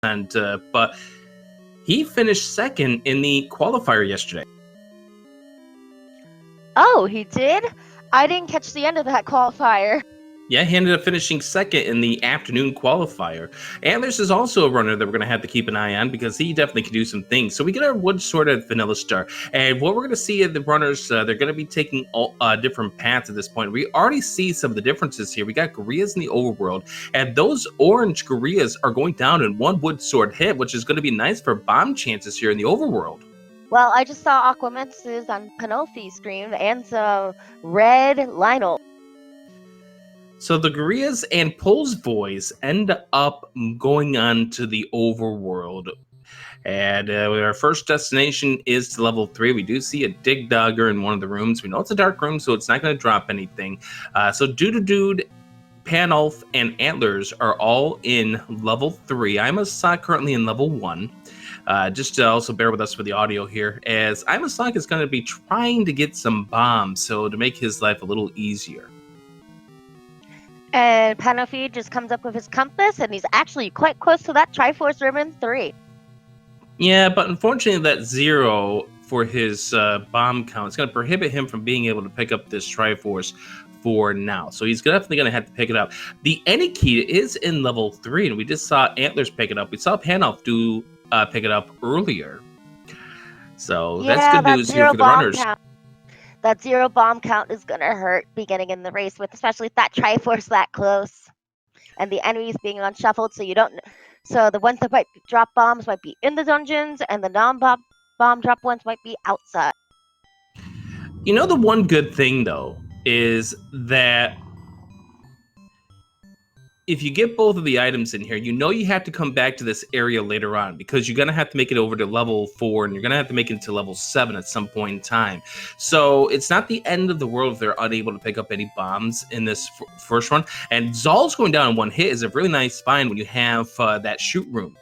but he finished second in the qualifier yesterday. Oh, he did? I didn't catch the end of that qualifier. Yeah, he ended up finishing second in the afternoon qualifier. And this is also a runner that we're going to have to keep an eye on because he definitely can do some things. So we get our wood sword at Vanilla Star. And what we're going to see in the runners, they're going to be taking all, different paths at this point. We already see some of the differences here. We got gorillas in the overworld. And those orange gorillas are going down in one wood sword hit, which is going to be nice for bomb chances here in the overworld. Well, I just saw Aquamensis on Panolfi's screen and some red Lionel. So the gorillas and Pole's voice end up going on to the overworld. And our first destination is to level 3. We do see a dig dogger in one of the rooms. We know it's a dark room, so it's not going to drop anything. So Dude, Panolf, and Antlers are all in level 3. I'm currently in level 1. Just to also bear with us for the audio here, as Imasak is going to be trying to get some bombs, so to make his life a little easier. And Panolfi just comes up with his compass, and he's actually quite close to that Triforce Ribbon 3. Yeah, but unfortunately that 0 for his bomb count is going to prohibit him from being able to pick up this Triforce for now. So he's definitely going to have to pick it up. The Eniki is in level 3, and we just saw Antlers pick it up. We saw Panolf pick it up earlier. So that's good news here for the runners. That 0 bomb count is going to hurt beginning in the race, with especially with that Triforce that close and the enemies being unshuffled. So the ones that might drop bombs might be in the dungeons, and the non-bomb drop ones might be outside. You know, the one good thing though is that if you get both of the items in here, you know you have to come back to this area later on because you're going to have to make it over to level 4 and you're going to have to make it to level 7 at some point in time. So it's not the end of the world if they're unable to pick up any bombs in this first run. And Zol's going down in one hit is a really nice find when you have that shoot room.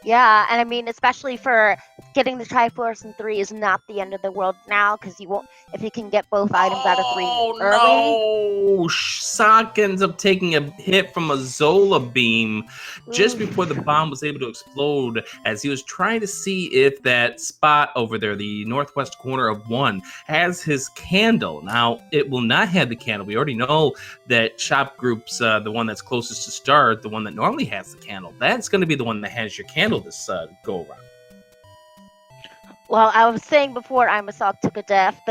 Yeah, and I mean, especially for getting the Triforce in 3 is not the end of the world now, because you won't, if you can get both items out of 3 early. No! Sock ends up taking a hit from a Zola beam just before the bomb was able to explode, as he was trying to see if that spot over there, the northwest corner of 1, has his candle. Now, it will not have the candle. We already know that Shop Group's the one that's closest to start, the one that normally has the candle. That's going to be the one that has your candle this go around. Well, I was saying before Imasak took a death,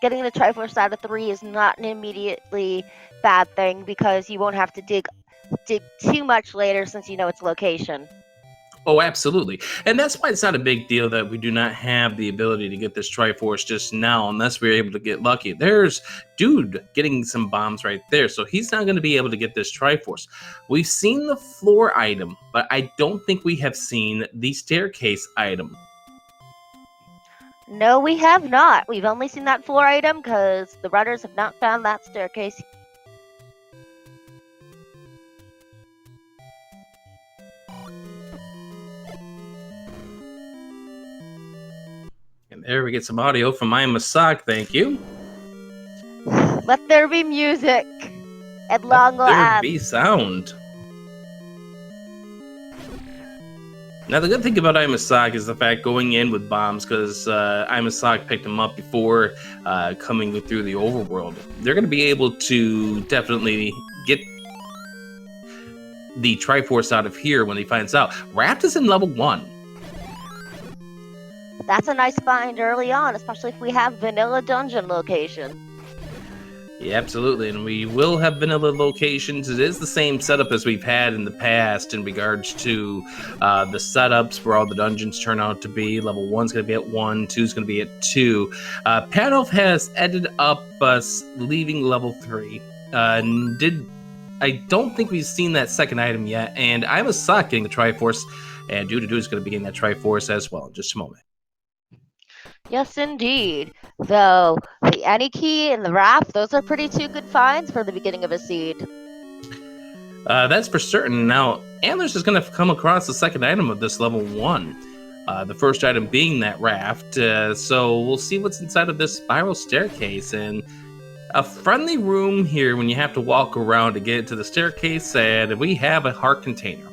getting the Triforce out of 3 is not an immediately bad thing because you won't have to dig too much later since you know its location. Oh, absolutely. And that's why it's not a big deal that we do not have the ability to get this Triforce just now unless we're able to get lucky. There's Dude getting some bombs right there, so he's not going to be able to get this Triforce. We've seen the floor item, but I don't think we have seen the staircase item. No, we have not. We've only seen that floor item because the runners have not found that staircase. And there we get some audio from Imasak, thank you. Let there be music. At long last. Let there be sound. Now, the good thing about Imasak is the fact going in with bombs, because Imasak picked him up before coming through the overworld. They're going to be able to definitely get the Triforce out of here when he finds out. Raft is in level 1. That's a nice find early on, especially if we have vanilla dungeon location. Yeah, absolutely, and we will have vanilla locations. It is the same setup as we've had in the past in regards to the setups where all the dungeons turn out to be. Level 1's going to be at 1, 2's going to be at 2. Panolf has ended up leaving level 3. I don't think we've seen that second item yet, and I'm getting the Triforce, and Dude is going to be getting that Triforce as well in just a moment. Yes, indeed. Though the Eniki and the Raft, those are pretty 2 good finds for the beginning of a seed. That's for certain. Now, Antlers is going to come across the second item of this level 1. The first item being that Raft. So we'll see what's inside of this spiral staircase. And a friendly room here when you have to walk around to get to the staircase. And we have a heart container.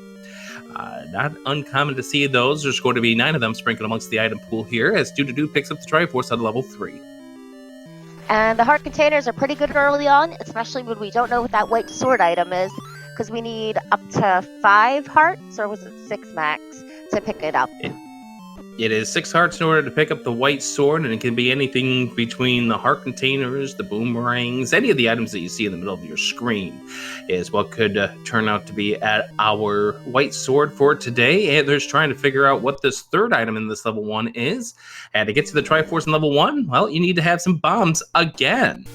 Not uncommon to see those. There's going to be 9 of them sprinkled amongst the item pool here as Do picks up the Triforce at level 3. And the heart containers are pretty good early on, especially when we don't know what that white sword item is, because we need up to 5 hearts, or was it 6 max, to pick it up. It is 6 hearts in order to pick up the white sword, and it can be anything between the heart containers, the boomerangs, any of the items that you see in the middle of your screen is what could turn out to be at our white sword for today. Antlers trying to figure out what this third item in this level 1 is. And to get to the Triforce in level 1, well, you need to have some bombs again.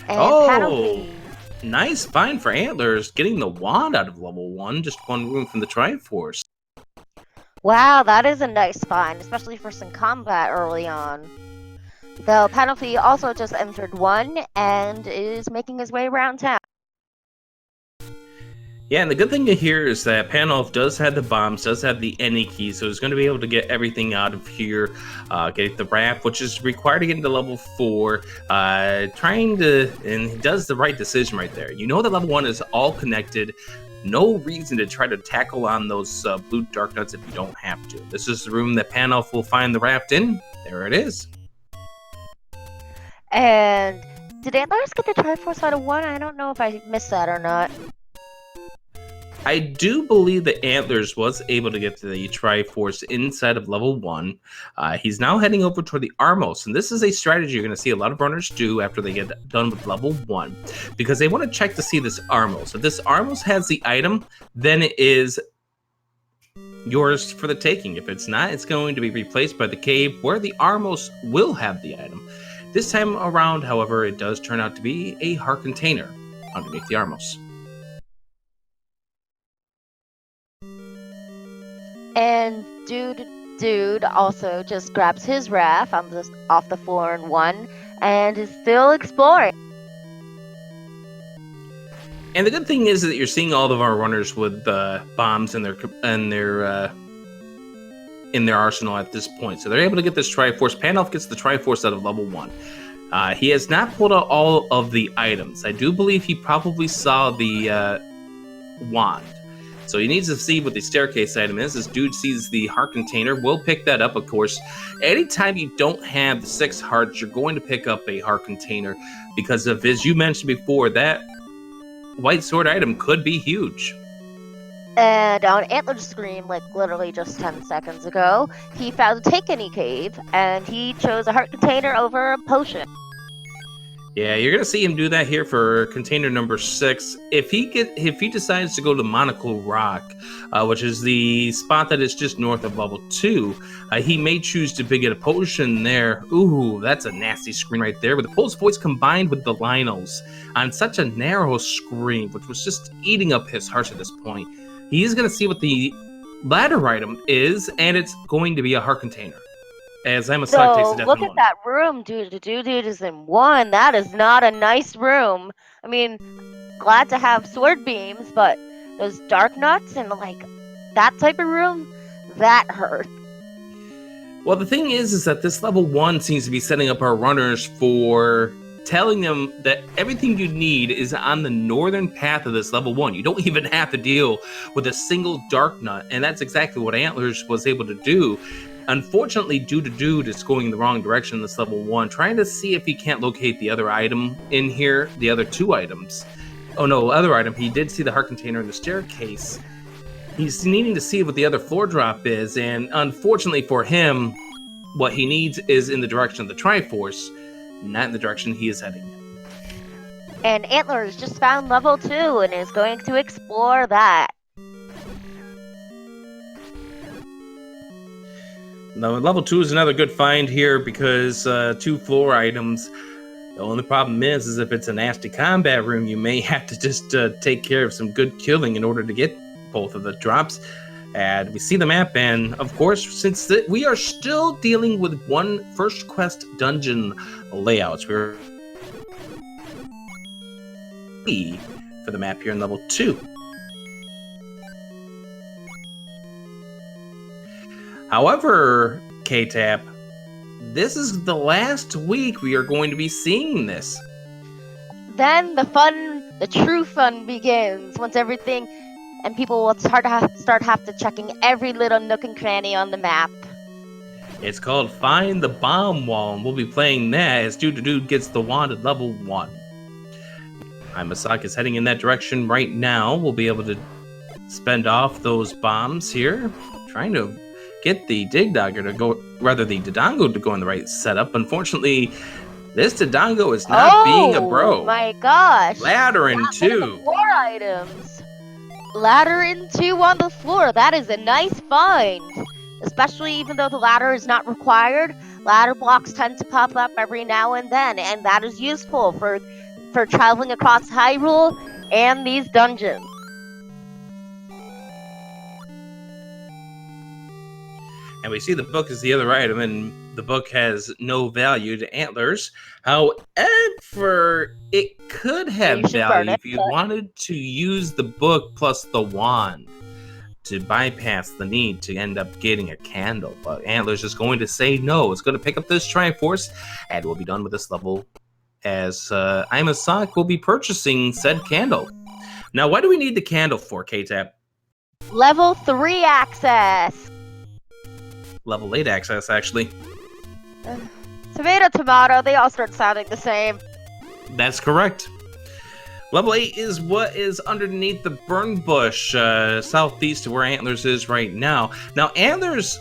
And penalty. Nice find for Antlers, getting the wand out of level 1, just 1 room from the Triforce. Wow, that is a nice find, especially for some combat early on. Though penalty also just entered 1 and is making his way around town. Yeah, and the good thing to hear is that Panolf does have the bombs, does have the any key, so he's going to be able to get everything out of here, get the wrap, which is required to get into level 4, and he does the right decision right there. You know that level 1 is all connected, no reason to try to tackle on those blue dark nuts if you don't have to. This is the room that Panolf will find the raft in. There it is. And did Antlers get the Triforce out of 1? I don't know if I missed that or not. I do believe that Antlers was able to get to the Triforce inside of level 1. He's now heading over toward the Armos, and this is a strategy you're going to see a lot of runners do after they get done with level 1, because they want to check to see this Armos. If this Armos has the item, then it is yours for the taking. If it's not, it's going to be replaced by the cave where the Armos will have the item. This time around, however, it does turn out to be a heart container underneath the Armos. And dude also just grabs his raft off the floor in 1 and is still exploring. And the good thing is that you're seeing all of our runners with bombs in their arsenal at this point, so they're able to get this Triforce. Panolf gets the Triforce out of level 1. He has not pulled out all of the items. I do believe he probably saw the wand. So he needs to see what the staircase item is. This dude sees the heart container. We'll pick that up, of course. Anytime you don't have the 6 hearts, you're going to pick up a heart container because of, as you mentioned before, that white sword item could be huge. And on Antler's screen, like literally just 10 seconds ago, he found a Take Any cave, and he chose a heart container over a potion. Yeah, you're gonna see him do that here for container number 6. If he decides to go to Monocle Rock, which is the spot that is just north of level 2, he may choose to get a potion there. Ooh, that's a nasty screen right there. With the Pulse Voice combined with the Lionels on such a narrow screen, which was just eating up his heart at this point. He is gonna see what the ladder item is, and it's going to be a heart container. As I'm a side takes the death look at that room, dude. The dude is in 1. That is not a nice room. I mean, glad to have sword beams, but those dark nuts and like that type of room, that hurt. Well, the thing is that this level 1 seems to be setting up our runners for telling them that everything you need is on the northern path of this level 1. You don't even have to deal with a single dark nut, and that's exactly what Antlers was able to do. Unfortunately, Dude is going in the wrong direction in this level 1, trying to see if he can't locate the other item in here, the other 2 items. Oh no, other item. He did see the heart container in the staircase. He's needing to see what the other floor drop is, and unfortunately for him, what he needs is in the direction of the Triforce, not in the direction he is heading. And Antlers just found level 2 and is going to explore that. Now, level 2 is another good find here because 2 floor items. The only problem is if it's a nasty combat room, you may have to just take care of some good killing in order to get both of the drops. And we see the map, and of course, since we are still dealing with 1 first quest dungeon layouts, we're for the map here in level 2. However, K-Tap, this is the last week we are going to be seeing this. Then the true fun begins once everything, and people will start to checking every little nook and cranny on the map. It's called Find the Bomb Wall, and we'll be playing that as Dude gets the wand at level 1. Imasaka is heading in that direction right now. We'll be able to spend off those bombs here, trying to get the the Dodongo to go in the right setup. Unfortunately, this Dodongo is not being a bro. Oh my gosh! Ladder in 2. 4 items. Ladder in 2 on the floor. That is a nice find. Especially even though the ladder is not required, ladder blocks tend to pop up every now and then, and that is useful for traveling across Hyrule and these dungeons. And we see the book is the other item, and the book has no value to Antlers. However, it could have value if you wanted to use the book plus the wand to bypass the need to end up getting a candle. But Antlers is going to say no. It's going to pick up this Triforce, and we'll be done with this level as Imasaka will be purchasing said candle. Now, what do we need the candle for, K-Tap? Level 3 access. Level 8 access, actually. Tomato, they all start sounding the same. That's correct. Level 8 is what is underneath the burn bush, southeast of where Antlers is right now. Now, Antlers,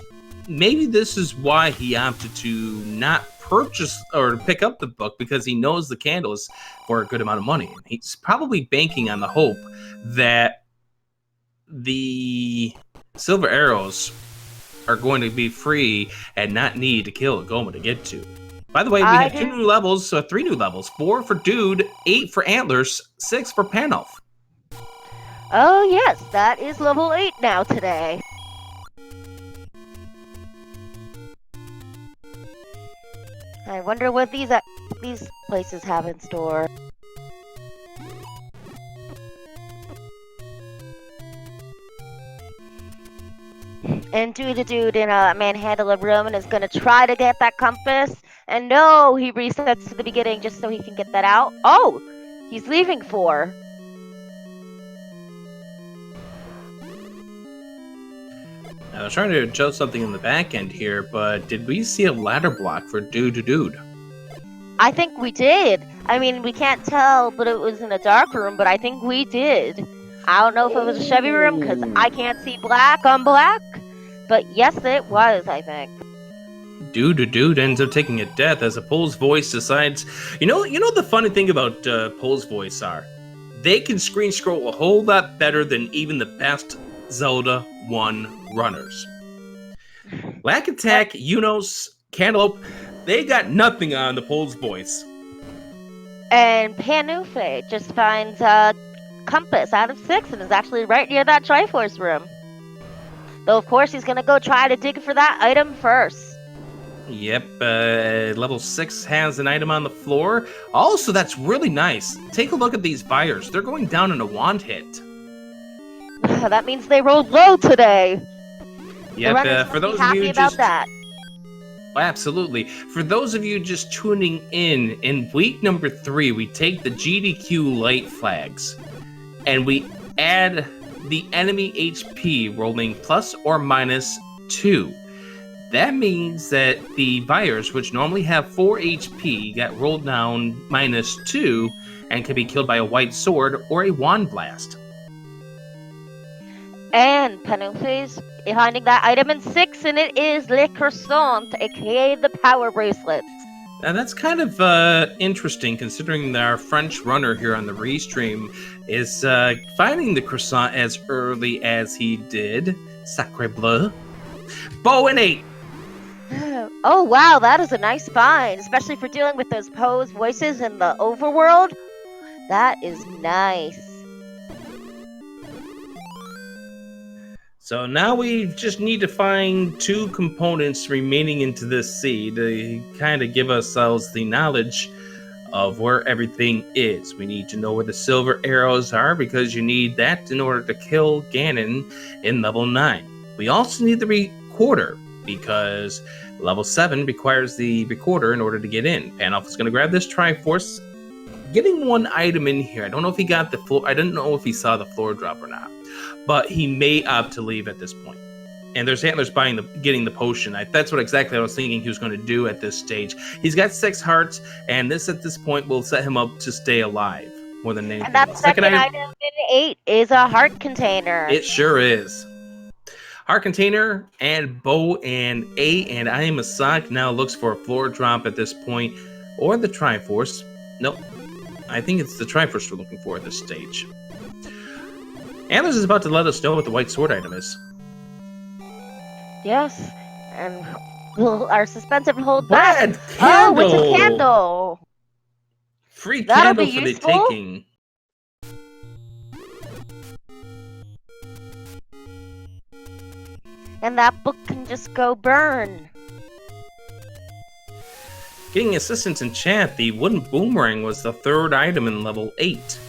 maybe this is why he opted to not purchase or pick up the book, because he knows the candle is for a good amount of money. And he's probably banking on the hope that the silver arrows are going to be free and not need to kill a Goma to get to. By the way, we have 2 new levels, so 3 new levels. 4 for Dude, 8 for Antlers, 6 for Panelf. Oh yes, that is level 8 now today. I wonder what these places have in store. And Dude in a manhandle room and is gonna try to get that compass. And no, he resets to the beginning just so he can get that out. Oh, he's leaving 4. I was trying to adjust something in the back end here, but did we see a ladder block for Dude? I think we did. I mean, we can't tell, but it was in a dark room, but I think we did. I don't know if it was a Chevy room, because I can't see black on black. But yes, it was, I think. Dude ends up taking a death as a Pole's voice decides... You know the funny thing about Pole's voice are? They can screen scroll a whole lot better than even the best Zelda 1 runners. Lack Attack, Unos, Cantaloupe, they got nothing on the Pole's voice. And Panufe just finds a compass out of 6 and is actually right near that Triforce room. Though, of course, he's going to go try to dig for that item first. Yep, level 6 has an item on the floor. Also, that's really nice. Take a look at these fires. They're going down in a wand hit. That means they rolled low today. Yep, for those of you about that. Absolutely. For those of you just tuning in week number 3, we take the GDQ light flags, and we add the enemy HP rolling plus or minus 2. That means that the Buyers, which normally have 4 HP, got rolled down minus 2 and can be killed by a white sword or a wand blast. And Panufe's finding that item in 6, and it is Le Croissant, aka the Power Bracelets. Now that's kind of interesting, considering that our French runner here on the restream is finding the croissant as early as he did. Sacre bleu. Bow and 8. Oh wow, that is a nice find, especially for dealing with those Poe's voices in the overworld. That is nice. So now we just need to find 2 components remaining into this seed to kind of give ourselves the knowledge of where everything is. We need to know where the silver arrows are, because you need that in order to kill Ganon in level 9. We also need the recorder, because Level 7 requires the recorder in order to get in. Panoff is going to grab this Triforce, getting one item in here. I don't know if he got the floor. I didn't know if he saw the floor drop or not, but he may opt to leave at this point. And there's Antlers getting the potion. That's what exactly I was thinking he was going to do at this stage. He's got 6 hearts, and this at this point will set him up to stay alive more than anything. And that second item in 8 is a heart container. It sure is. Heart container and bow and I am a sock now looks for a floor drop at this point, or the Triforce. Nope. I think it's the Triforce we're looking for at this stage. Antlers is about to let us know what the white sword item is. Yes, and our suspense will hold back. Candle. Oh, it's a candle. Free candle for the taking. And that book can just go burn. Getting assistance in chat, the wooden boomerang was the 3rd item in level 8.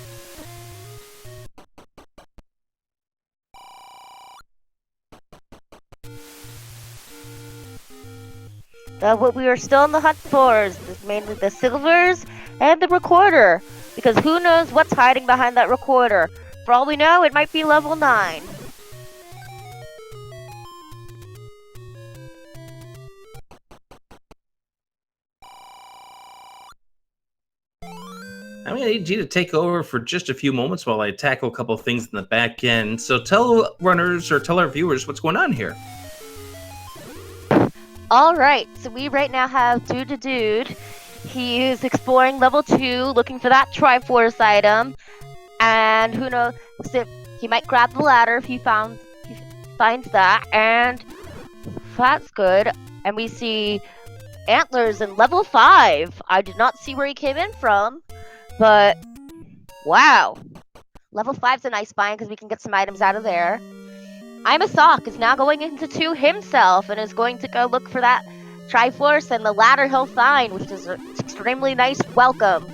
What we are still in the hunt for is mainly the silvers and the recorder, because who knows what's hiding behind that recorder. For all we know, it might be level 9. I'm going to need you to take over for just a few moments while I tackle a couple of things in the back end. So tell runners or tell our viewers what's going on here. Alright, so we right now have Dude. He is exploring level 2, looking for that Triforce item. And who knows if he might grab the ladder if he finds that. And that's good. And we see Antlers in level 5. I did not see where he came in from. But, wow. Level 5's a nice find because we can get some items out of there. I'm a Sock is now going into 2 himself and is going to go look for that Triforce and the ladder he'll find, which is an extremely nice welcome.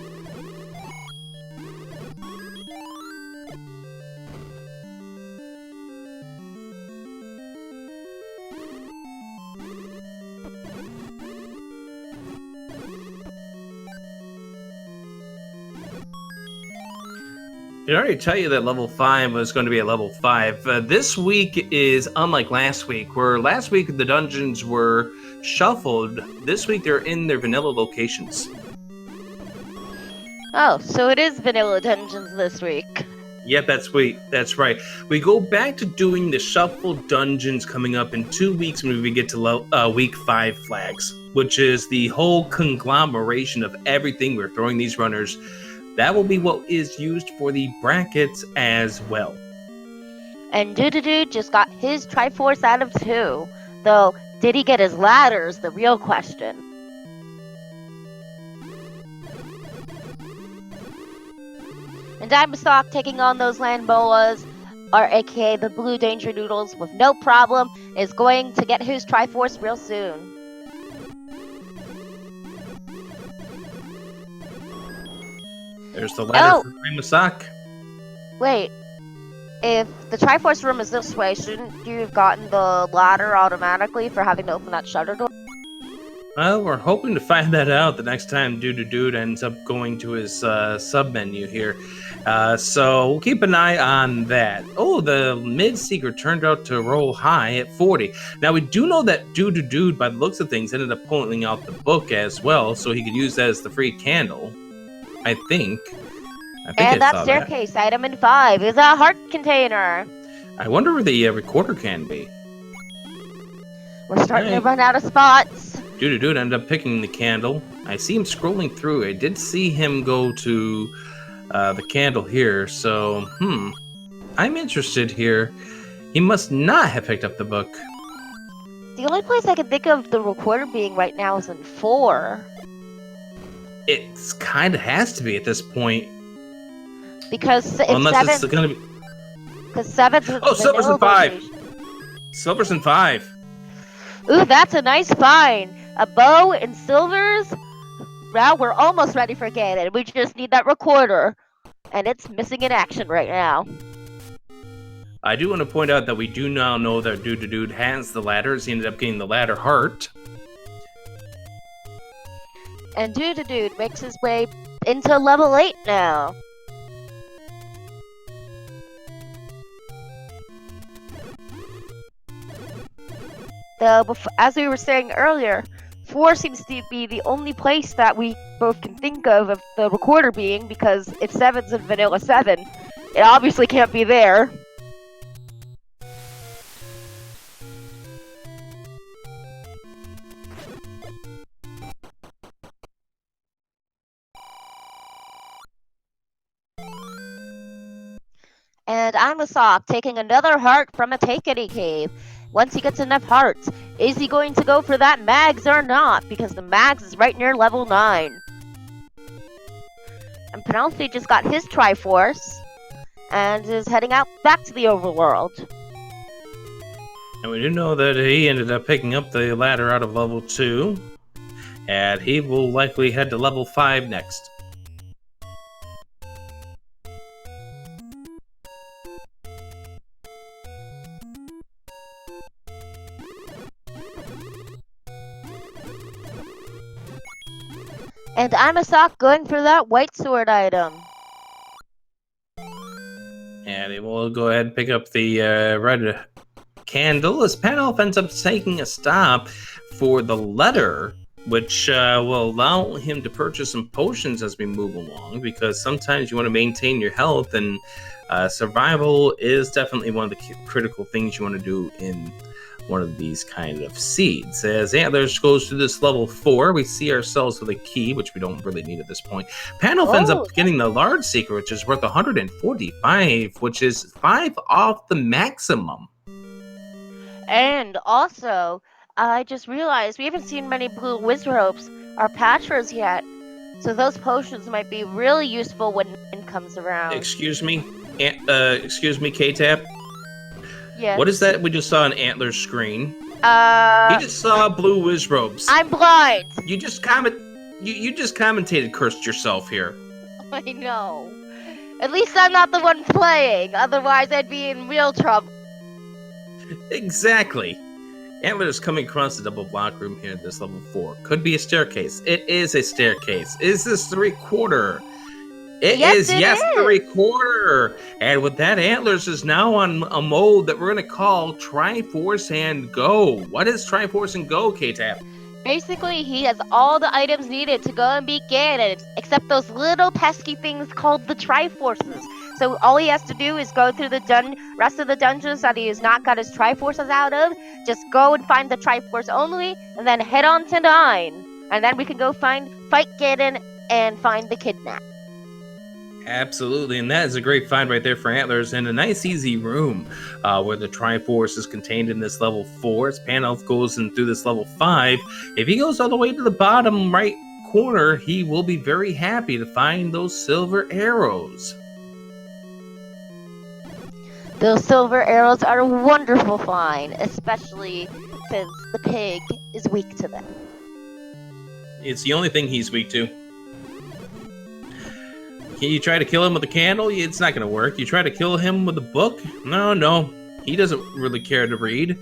I already tell you that level 5 was going to be a level 5. This week is unlike last week, where last week the dungeons were shuffled. This week they're in their vanilla locations. Oh, so it is vanilla dungeons this week. Yep, that's right. We go back to doing the shuffled dungeons coming up in 2 weeks when we get to week 5 flags, which is the whole conglomeration of everything we're throwing these runners. That will be what is used for the brackets as well. And Dude just got his Triforce out of 2. Though, did he get his ladder is the real question. And Diamondstock taking on those land boas, or aka the blue danger noodles, with no problem, is going to get his Triforce real soon. There's the ladder for Primasak. Wait, if the Triforce room is this way, shouldn't you have gotten the ladder automatically for having to open that shutter door? Well, we're hoping to find that out the next time Dude ends up going to his sub-menu here. So we'll keep an eye on that. Oh, the mid-secret turned out to roll high at 40. Now, we do know that Dude, by the looks of things, ended up pulling out the book as well, so he could use that as the free candle. I think and that staircase item in 5 is a heart container. I wonder where the recorder can be. We're starting to run out of spots. Dude ended up picking the candle. I see him scrolling through. I did see him go to the candle here. So, I'm interested here. He must not have picked up the book. The only place I can think of the recorder being right now is in 4. It's kind of has to be at this point. Because if unless it's going to be... Because 7's... Oh, silver's in 5! Silver's in 5. Ooh, that's a nice find. A bow and silvers? Well, we're almost ready for Ganon. We just need that recorder. And it's missing in action right now. I do want to point out that we do now know that Dude has the ladders. He ended up getting the ladder heart. And Dude makes his way into level 8 now. Though, as we were saying earlier, 4 seems to be the only place that we both can think of the recorder being, because if 7's in Vanilla 7, it obviously can't be there. And Amasock taking another heart from a Takety Cave. Once he gets enough hearts, is he going to go for that Mags or not? Because the Mags is right near level 9. And Penelope just got his Triforce and is heading out back to the overworld. And we do know that he ended up picking up the ladder out of level 2. And he will likely head to level 5 next. And Amasock going for that white sword item. And he will go ahead and pick up the red candle as Panelf ends up taking a stop for the letter, which will allow him to purchase some potions as we move along, because sometimes you want to maintain your health, and survival is definitely one of the critical things you want to do in one of these kind of seeds. As Antlers goes to this level 4, we see ourselves with a key, which we don't really need at this point. Panelf ends up getting the large secret, which is worth 145, which is 5 off the maximum. And also, I just realized we haven't seen many blue Wizropes or Patras yet, so those potions might be really useful when it comes around. Excuse me, K-Tap. Yes. What is that we just saw on Antler's screen? He just saw blue Wizrobes. I'm blind. You just commentated, cursed yourself here. I know. At least I'm not the one playing. Otherwise, I'd be in real trouble. Exactly. Antler is coming across the double block room here at this level 4. Could be a staircase. It is a staircase. Is this 3/4? Yes, 3/4. And with that, Antlers is now on a mode that we're going to call Triforce and Go. What is Triforce and Go, K-Tap? Basically, he has all the items needed to go and beat Ganon, except those little pesky things called the Triforces. So all he has to do is go through the rest of the dungeons that he has not got his Triforces out of. Just go and find the Triforce only, and then head on to 9. And then we can go fight Ganon and find the Kidnap. Absolutely, and that is a great find right there for Antlers, and a nice easy room where the Triforce is contained in this level 4. As Panelf goes in through this level 5, if he goes all the way to the bottom right corner, he will be very happy to find those silver arrows. Those silver arrows are a wonderful find, especially since the pig is weak to them. It's the only thing he's weak to. You try to kill him with a candle, it's not going to work. You try to kill him with a book? No. He doesn't really care to read.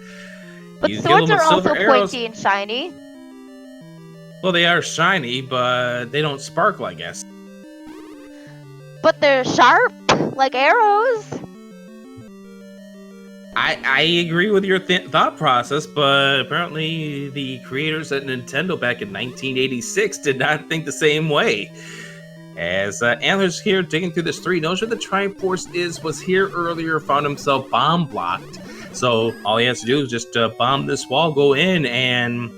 But You swords kill him are with also silver arrows. pointy and shiny. Well, they are shiny, but they don't sparkle, I guess. But they're sharp, like arrows. I agree with your thought process, but apparently the creators at Nintendo back in 1986 did not think the same way. As Antlers here digging through this 3, knows where the Triforce was here earlier, found himself bomb blocked. So all he has to do is just bomb this wall, go in, and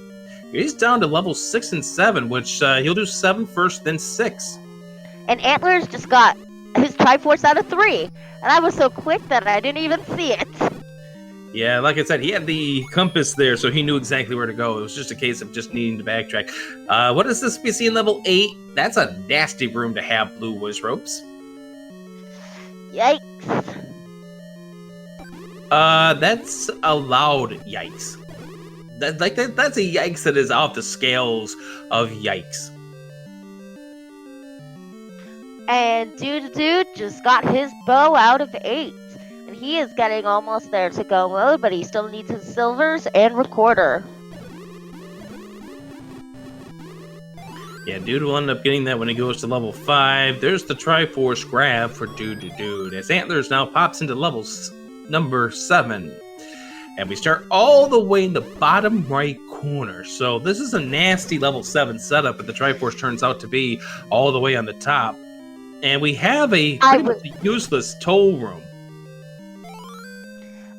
he's down to level 6 and 7, which he'll do 7 first, then 6. And Antlers just got his Triforce out of 3. And I was so quick that I didn't even see it. Yeah, like I said, he had the compass there, so he knew exactly where to go. It was just a case of just needing to backtrack. What is this we see in level 8? That's a nasty room to have blue Wizropes. Yikes. That's a loud yikes. That's a yikes that is off the scales of yikes. And Dude just got his bow out of 8. And he is getting almost there to go mode, but he still needs his silvers and recorder. Yeah, Dude will end up getting that when he goes to level 5. There's the Triforce grab for Dude. As Antlers now pops into number 7. And we start all the way in the bottom right corner. So this is a nasty level 7 setup, but the Triforce turns out to be all the way on the top. And we have a pretty much useless toll room.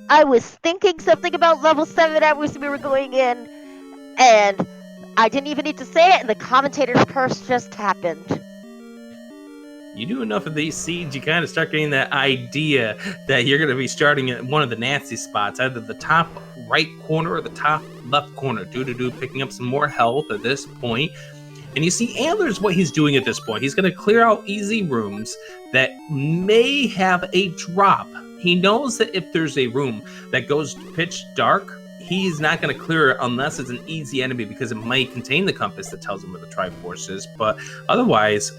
I was thinking something about level 7 as we were going in, and I didn't even need to say it, and the commentator's curse just happened. You do enough of these seeds, you kind of start getting that idea that you're going to be starting at one of the nasty spots, either the top right corner or the top left corner. Dude picking up some more health at this point. And you see Antlers, what he's doing at this point. He's going to clear out easy rooms that may have a drop. He knows that if there's a room that goes pitch dark, he's not going to clear it unless it's an easy enemy because it might contain the compass that tells him where the Triforce is. But otherwise,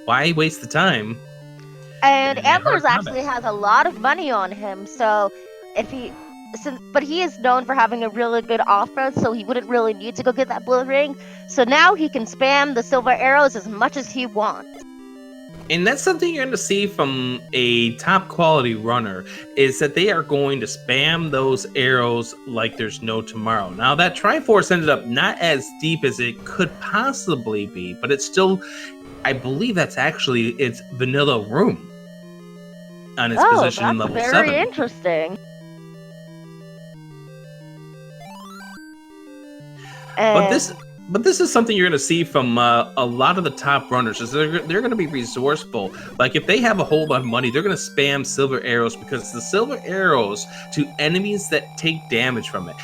why waste the time? And Antlers actually has a lot of money on him, but he is known for having a really good offense, so he wouldn't really need to go get that blue ring. So now he can spam the silver arrows as much as he wants. And that's something you're going to see from a top quality runner, is that they are going to spam those arrows like there's no tomorrow. Now that Triforce ended up not as deep as it could possibly be, but it's still, I believe that's actually its vanilla room on its position in level 7. Very interesting. But this is something you're going to see from a lot of the top runners. Is they're going to be resourceful. Like if they have a whole lot of money, they're going to spam silver arrows, because the silver arrows to enemies that take damage from it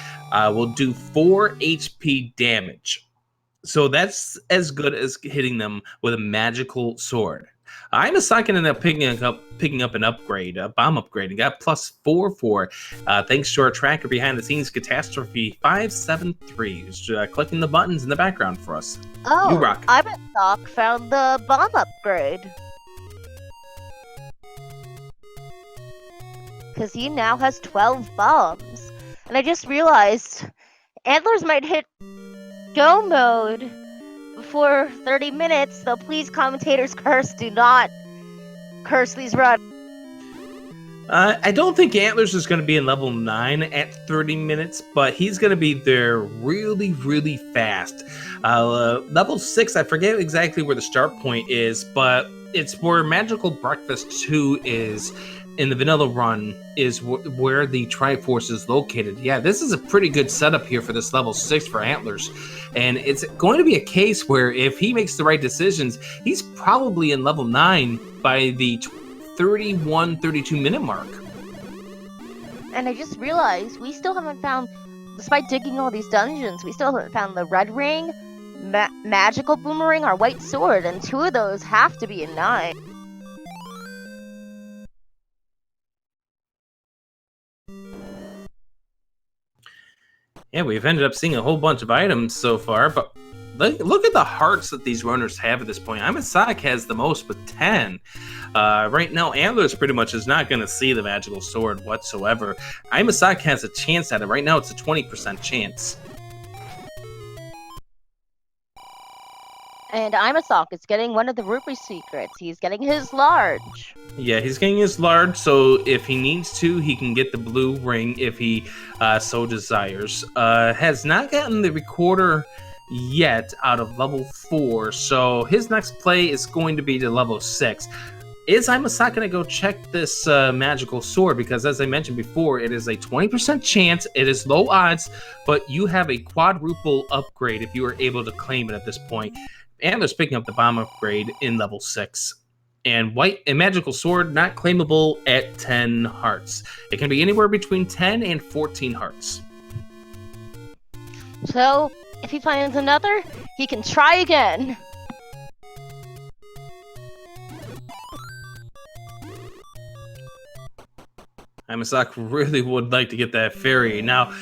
will do 4 HP damage. So that's as good as hitting them with a magical sword. Imasaki ended up picking up an upgrade, a bomb upgrade, and got +4 thanks to our tracker behind the scenes, Catastrophe 573, who's clicking the buttons in the background for us. Oh, you rock. Imasaki found the bomb upgrade. Because he now has 12 bombs. And I just realized Antlers might hit go mode before 30 minutes, so please, commentators curse, do not curse these runs. I don't think Antlers is going to be in level 9 at 30 minutes, but he's going to be there really, really fast. Level 6, I forget exactly where the start point is, but it's where Magical Breakfast 2 is in the vanilla run, is where the Triforce is located. Yeah, this is a pretty good setup here for this level 6 for Antlers. And it's going to be a case where if he makes the right decisions, he's probably in level 9 by the 31-32 minute mark. And I just realized we still haven't found, despite digging all these dungeons, we still haven't found the red ring, magical boomerang, or white sword, and 2 of those have to be in 9. Yeah, we've ended up seeing a whole bunch of items so far, but look at the hearts that these runners have at this point. Imasaki has the most with 10. Right now, Antlers pretty much is not going to see the magical sword whatsoever. Imasaki has a chance at it. Right now, it's a 20% chance. And Imasaki is getting one of the rupee secrets. He's getting his large. Yeah, he's getting his large, so if he needs to, he can get the blue ring if he so desires. Has not gotten the recorder yet out of level 4, so his next play is going to be to level 6. Is Imasaki going to go check this magical sword? Because as I mentioned before, it is a 20% chance. It is low odds, but you have a quadruple upgrade if you are able to claim it at this point. Antlers picking up the bomb upgrade in level 6. And white and magical sword not claimable at 10 hearts. It can be anywhere between 10 and 14 hearts. So, if he finds another, he can try again. Imasaki really would like to get that fairy. Now,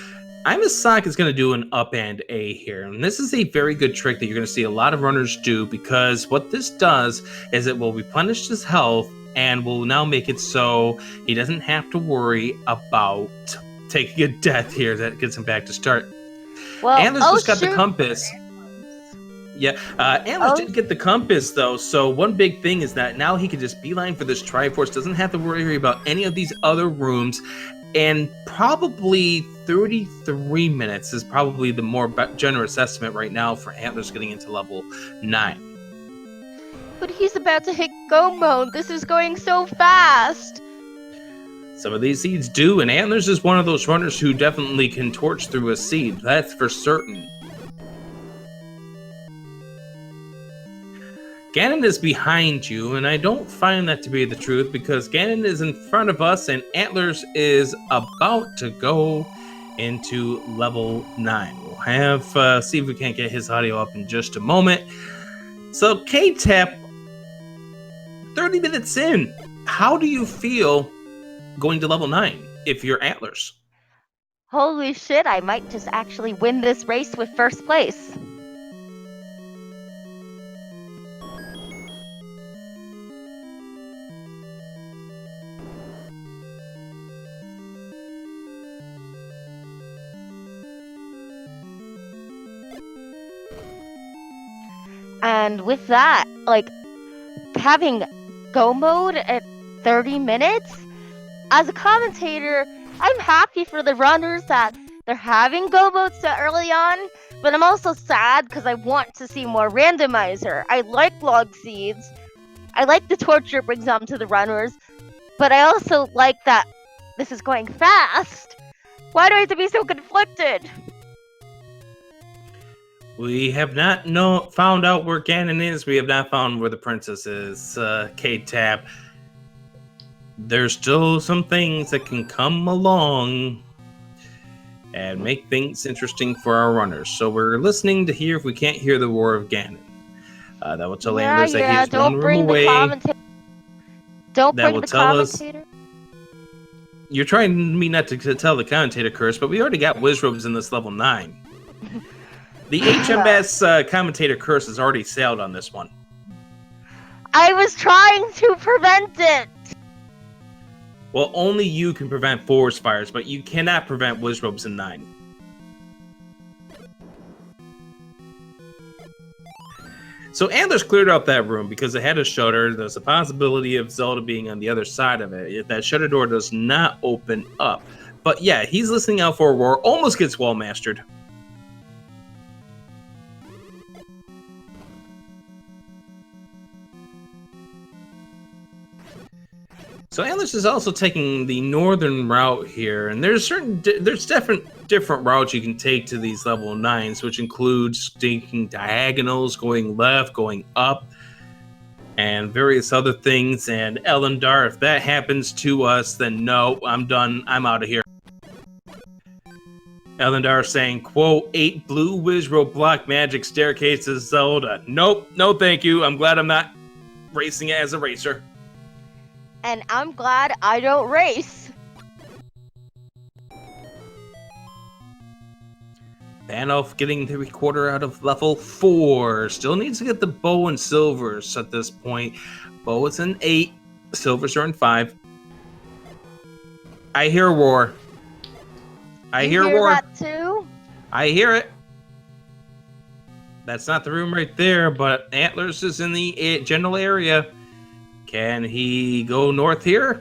Imasaki is going to do an up and A here. And this is a very good trick that you're going to see a lot of runners do, because what this does is it will replenish his health and will now make it so he doesn't have to worry about taking a death here that gets him back to start. Well, Antlers just got the compass. Yeah, Antlers did get the compass, though, so one big thing is that now he can just beeline for this Triforce, doesn't have to worry about any of these other rooms, and probably 33 minutes is probably the more generous estimate right now for Antlers getting into level 9. But he's about to hit go mode. This is going so fast. Some of these seeds do, and Antlers is one of those runners who definitely can torch through a seed, that's for certain. Ganon is behind you, and I don't find that to be the truth because Ganon is in front of us and Antlers is about to go into level 9. We'll have see if we can't get his audio up in just a moment. So K-Tap, 30 minutes in, how do you feel going to level 9 if you're Antlers? Holy shit, I might just actually win this race with first place. And with that, like, having go mode at 30 minutes, as a commentator, I'm happy for the runners that they're having go mode so early on, but I'm also sad because I want to see more randomizer. I like log seeds. I like the torture brings on to the runners, but I also like that this is going fast. Why do I have to be so conflicted? We have not found out where Ganon is. We have not found where the princess is. K-Tap. There's still some things that can come along and make things interesting for our runners. So we're listening to hear if we can't hear the roar of Ganon. That will tell Antlers that he's one room away. Don't bring the commentator. You're trying me not to tell the commentator curse, but we already got Wizrobes in this level 9. The HMS commentator curse has already sailed on this one. I was trying to prevent it. Well, only you can prevent forest fires, but you cannot prevent Wizrobes in 9. So Antlers cleared out that room because it had a shutter. There's a possibility of Zelda being on the other side of it. If that shutter door does not open up. But yeah, he's listening out for a roar. Almost gets wall mastered. So Antlers is also taking the northern route here, and there's different routes you can take to these level 9s, which includes taking diagonals, going left, going up, and various other things. And Elendar, if that happens to us, then no, I'm done. I'm out of here. Elendar saying, quote, 8 blue Wizrobe block magic staircases Zelda. Nope, no thank you. I'm glad I'm not racing it as a racer. And I'm glad I don't race. Banolf getting the recorder out of level 4. Still needs to get the bow and silvers at this point. Bow is in 8. Silvers are in 5. I hear a roar. I hear a roar. That too? I hear it. That's not the room right there, but Antlers is in the general area. Can he go north here?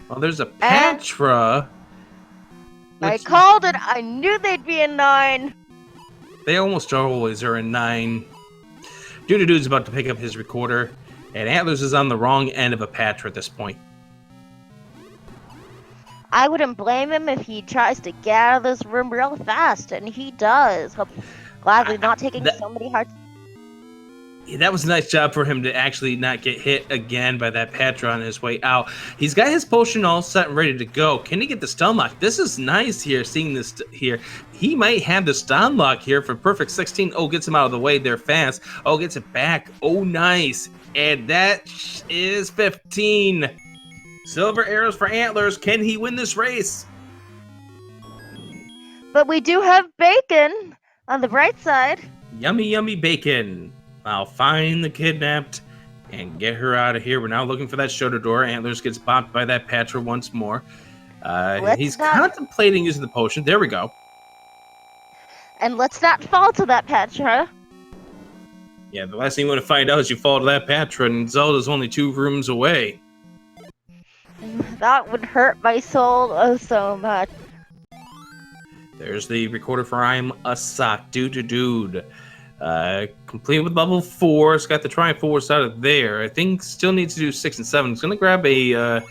Well, there's a Patra. I called it. I knew they'd be in 9. They almost always are in 9. Dude's about to pick up his recorder, and Antlers is on the wrong end of a Patra at this point. I wouldn't blame him if he tries to get out of this room real fast, and he does. Gladly not taking so many hearts. Yeah, that was a nice job for him to actually not get hit again by that Patra on his way out. He's got his potion all set and ready to go. Can he get the stun lock? This is nice here, seeing this here. He might have the stun lock here for perfect 16. Oh, gets him out of the way there fast. Oh, gets it back. Oh, nice. And that is 15. Silver arrows for Antlers. Can he win this race? But we do have bacon on the bright side. Yummy, yummy bacon. I'll find the kidnapped and get her out of here. We're now looking for that shutter door. Antlers gets bopped by that Patra once more. He's contemplating using the potion. There we go. And let's not fall to that, Petra. Yeah, the last thing you want to find out is you fall to that Patra and Zelda's only 2 rooms away. That would hurt my soul oh so much. There's the recorder for I'm a Sock. Dude. Complete with level 4. It's got the Triforce out of there. I think still needs to do 6 and 7. It's going to grab a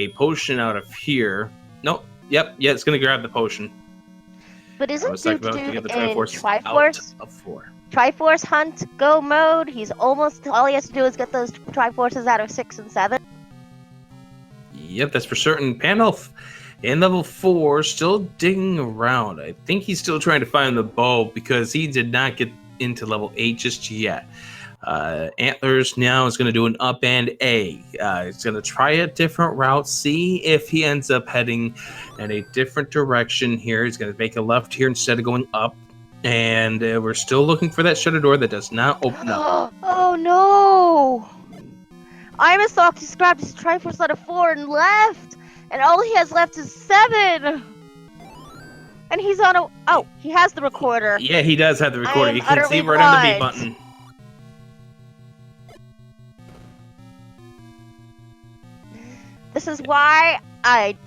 potion out of here. Nope. Yep. Yeah, it's going to grab the potion. But isn't Dude the in Triforce Triforce? Out of 4. Triforce Hunt Go mode. He's almost all he has to do is get those Triforces out of 6 and 7. Yep, that's for certain. Pandolf in level 4, still digging around. I think he's still trying to find the bow because he did not get into level 8 just yet. Antlers now is going to do an up and A. He's going to try a different route, see if he ends up heading in a different direction here. He's going to make a left here instead of going up. And we're still looking for that shutter door that does not open up. Oh no! Imasoft just grabbed his Triforce out of 4 and left! And all he has left is 7! And he's on a... Oh, he has the recorder. Yeah, he does have the recorder. You can see right on the B button. This is why I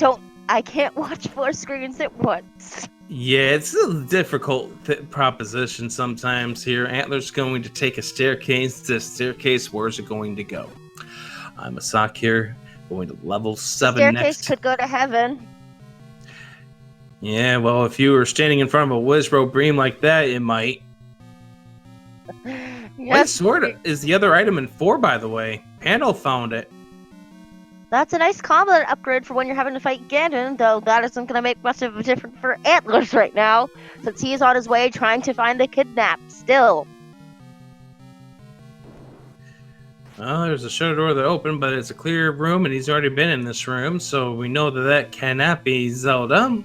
can't watch 4 screens at once. Yeah, it's a difficult proposition sometimes here. Antler's going to take a staircase. The staircase, where's it going to go? I'm a Sock here, going to level 7 next. Staircase could go to heaven. Yeah, well, if you were standing in front of a Wizro Bream like that, it might. Yes. White Sword is the other item in 4, by the way. Pandol found it. That's a nice combat upgrade for when you're having to fight Ganon, though that isn't going to make much of a difference for Antlers right now, since he is on his way trying to find the kidnapped still. Well, there's a shutter door that opened, but it's a clear room, and he's already been in this room, so we know that that cannot be Zelda.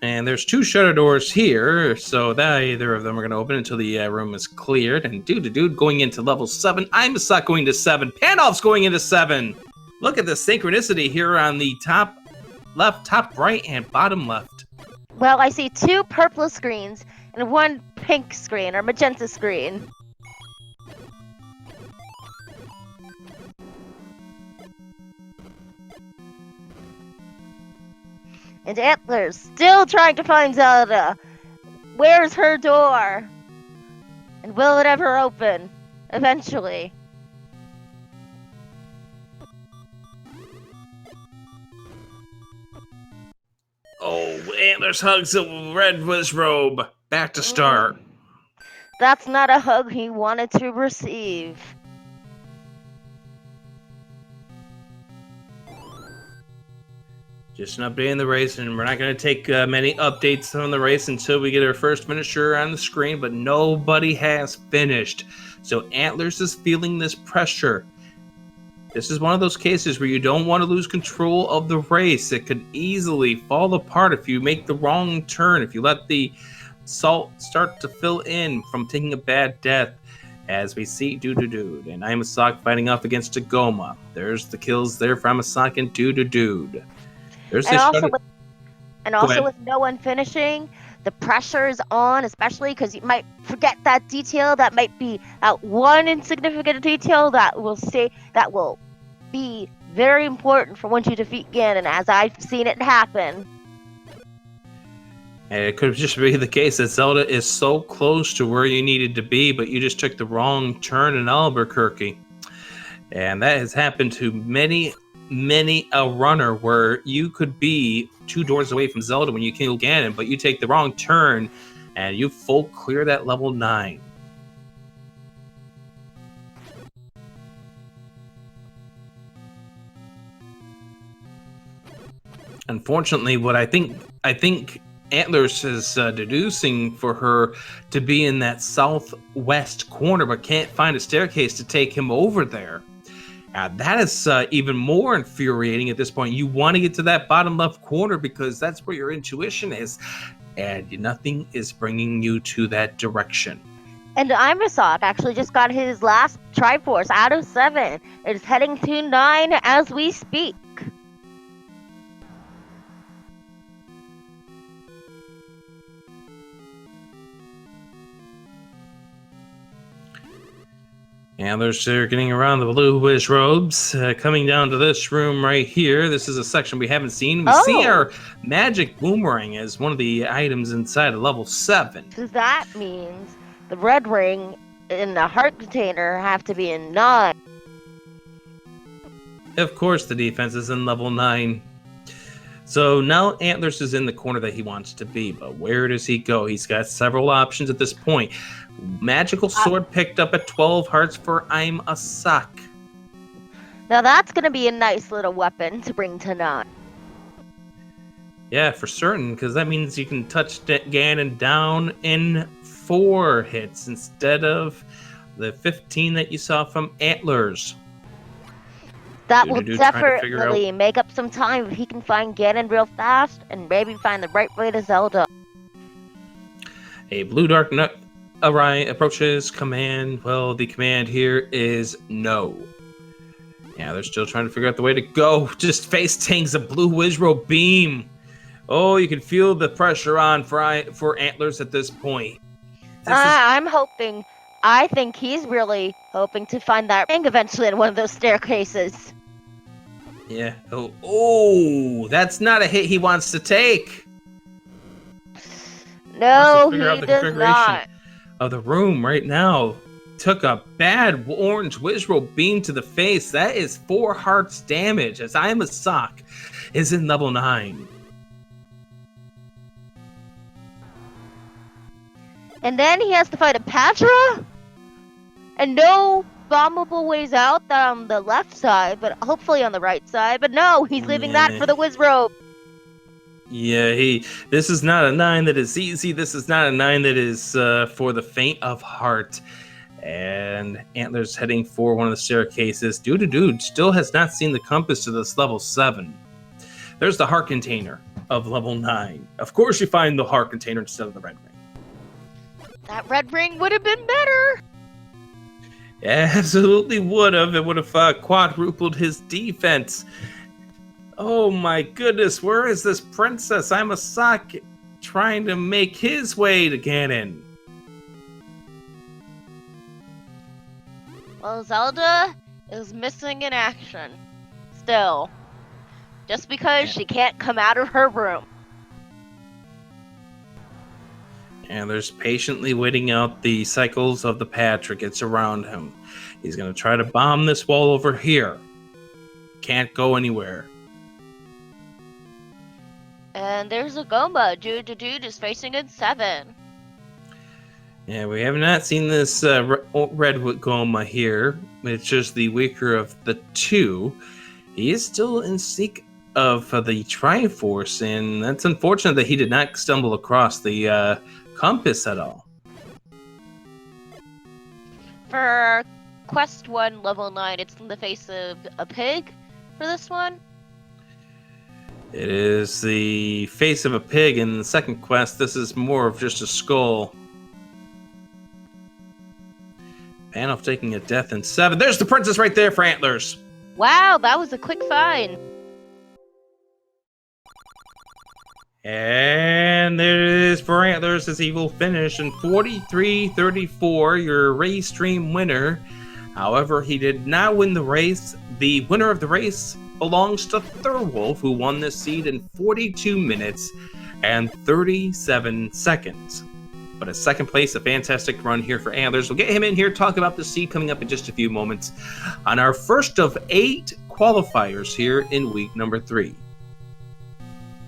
And there's 2 shutter doors here, so that either of them are going to open until the room is cleared. And dude going into level 7. I'm not going to 7. Pandolf's going into 7. Look at the synchronicity here on the top left, top right, and bottom left. Well, I see 2 purple screens and 1 pink screen, or magenta screen. And Antlers still trying to find Zelda. Where's her door? And will it ever open? Eventually. Oh, Antlers hugs a red Wizrobe. Back to start. That's not a hug he wanted to receive. Just an update in the race, and we're not going to take many updates on the race until we get our first finisher on the screen, but nobody has finished. So Antlers is feeling this pressure. This is one of those cases where you don't want to lose control of the race. It could easily fall apart if you make the wrong turn, if you let the salt start to fill in from taking a bad death. As we see Dude, and I'm a Sock fighting off against Tagoma. There's the kills there from a Sock and Dude. And also with no one finishing, the pressure is on, especially because you might forget that detail. That might be that one insignificant detail that will be very important for once you defeat Ganon, as I've seen it happen. And it could just be the case that Zelda is so close to where you needed to be, but you just took the wrong turn in Albuquerque. And that has happened to many a runner where you could be 2 doors away from Zelda when you kill Ganon, but you take the wrong turn and you full clear that level 9. Unfortunately, what I think Antlers is deducing for her to be in that southwest corner, but can't find a staircase to take him over there. That is even more infuriating at this point. You want to get to that bottom left corner because that's where your intuition is, and nothing is bringing you to that direction. And Imasoft actually just got his last Triforce out of 7. It is heading to 9 as we speak. Antlers are getting around the blue wish robes, coming down to this room right here. This is a section we haven't seen. We see our magic boomerang as one of the items inside of level 7. So that means the red ring and the heart container have to be in 9. Of course, the defense is in level 9. So now Antlers is in the corner that he wants to be, but where does he go? He's got several options at this point. Magical sword picked up at 12 hearts for I'm a Suck. Now that's going to be a nice little weapon to bring to 9. Yeah, for certain, because that means you can touch Ganon down in 4 hits instead of the 15 that you saw from Antlers. That will definitely make up some time if he can find Ganon real fast and maybe find the right way to Zelda. A blue dark nut approaches command. Well, the command here is no. Yeah, they're still trying to figure out the way to go. Just face tanks a blue Wizro beam. Oh, you can feel the pressure on for Antlers at this point. I think he's really hoping to find that ring eventually in one of those staircases. Yeah. Oh, that's not a hit he wants to take. No, he does not. Of the room right now. Took a bad orange Wizro beam to the face. That is 4 hearts damage as I'm a Sock is in level 9. And then he has to fight a Patra? And no bombable ways out on the left side, but hopefully on the right side. But no, he's leaving that for the Wizrobe. Yeah, this is not a 9 that is easy. This is not a 9 that is for the faint of heart. And Antlers heading for one of the staircases. Dude still has not seen the compass to this level 7. There's the heart container of level 9. Of course you find the heart container instead of the red ring. That red ring would have been better. Yeah, absolutely would have. It would have quadrupled his defense. Oh my goodness, where is this princess? I'm a Sock trying to make his way to Ganon. Well, Zelda is missing in action. Still. Just because she can't come out of her room. And there's patiently waiting out the cycles of the Patrickets around him. He's going to try to bomb this wall over here. Can't go anywhere. And there's a Goma. Dude is facing in 7. Yeah, we have not seen this Redwood Goma here. It's just the weaker of the 2. He is still in seek of the Triforce, and that's unfortunate that he did not stumble across the compass at all. For Quest 1 level 9, it's in the face of a pig for this one. It is the face of a pig in the second quest. This is more of just a skull. Panoff taking a death in 7. There's the princess right there for Antlers. Wow, that was a quick find. And there it is for Antlers as he will finish in 43-34, your race stream winner. However, he did not win the race. The winner of the race belongs to Thurwolf, who won this seed in 42 minutes and 37 seconds. But a second place, a fantastic run here for Antlers. We'll get him in here, talk about the seed coming up in just a few moments on our first of 8 qualifiers here in week number 3.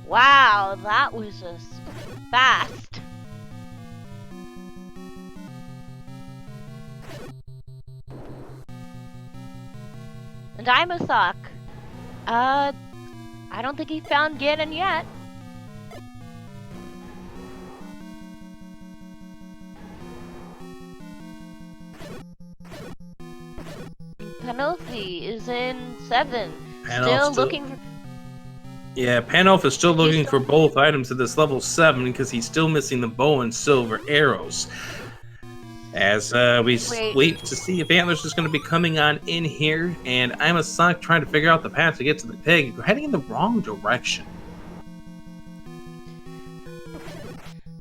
Wow, that was just fast. And I'm a Sock. I don't think he found Ganon yet. Panofi is in 7. Still looking for... Yeah, Panoff is still looking for both items at this level 7 because he's still missing the bow and silver arrows. As we wait to see if Antlers is going to be coming on in here, and I'm a Sock trying to figure out the path to get to the pig. We're heading in the wrong direction.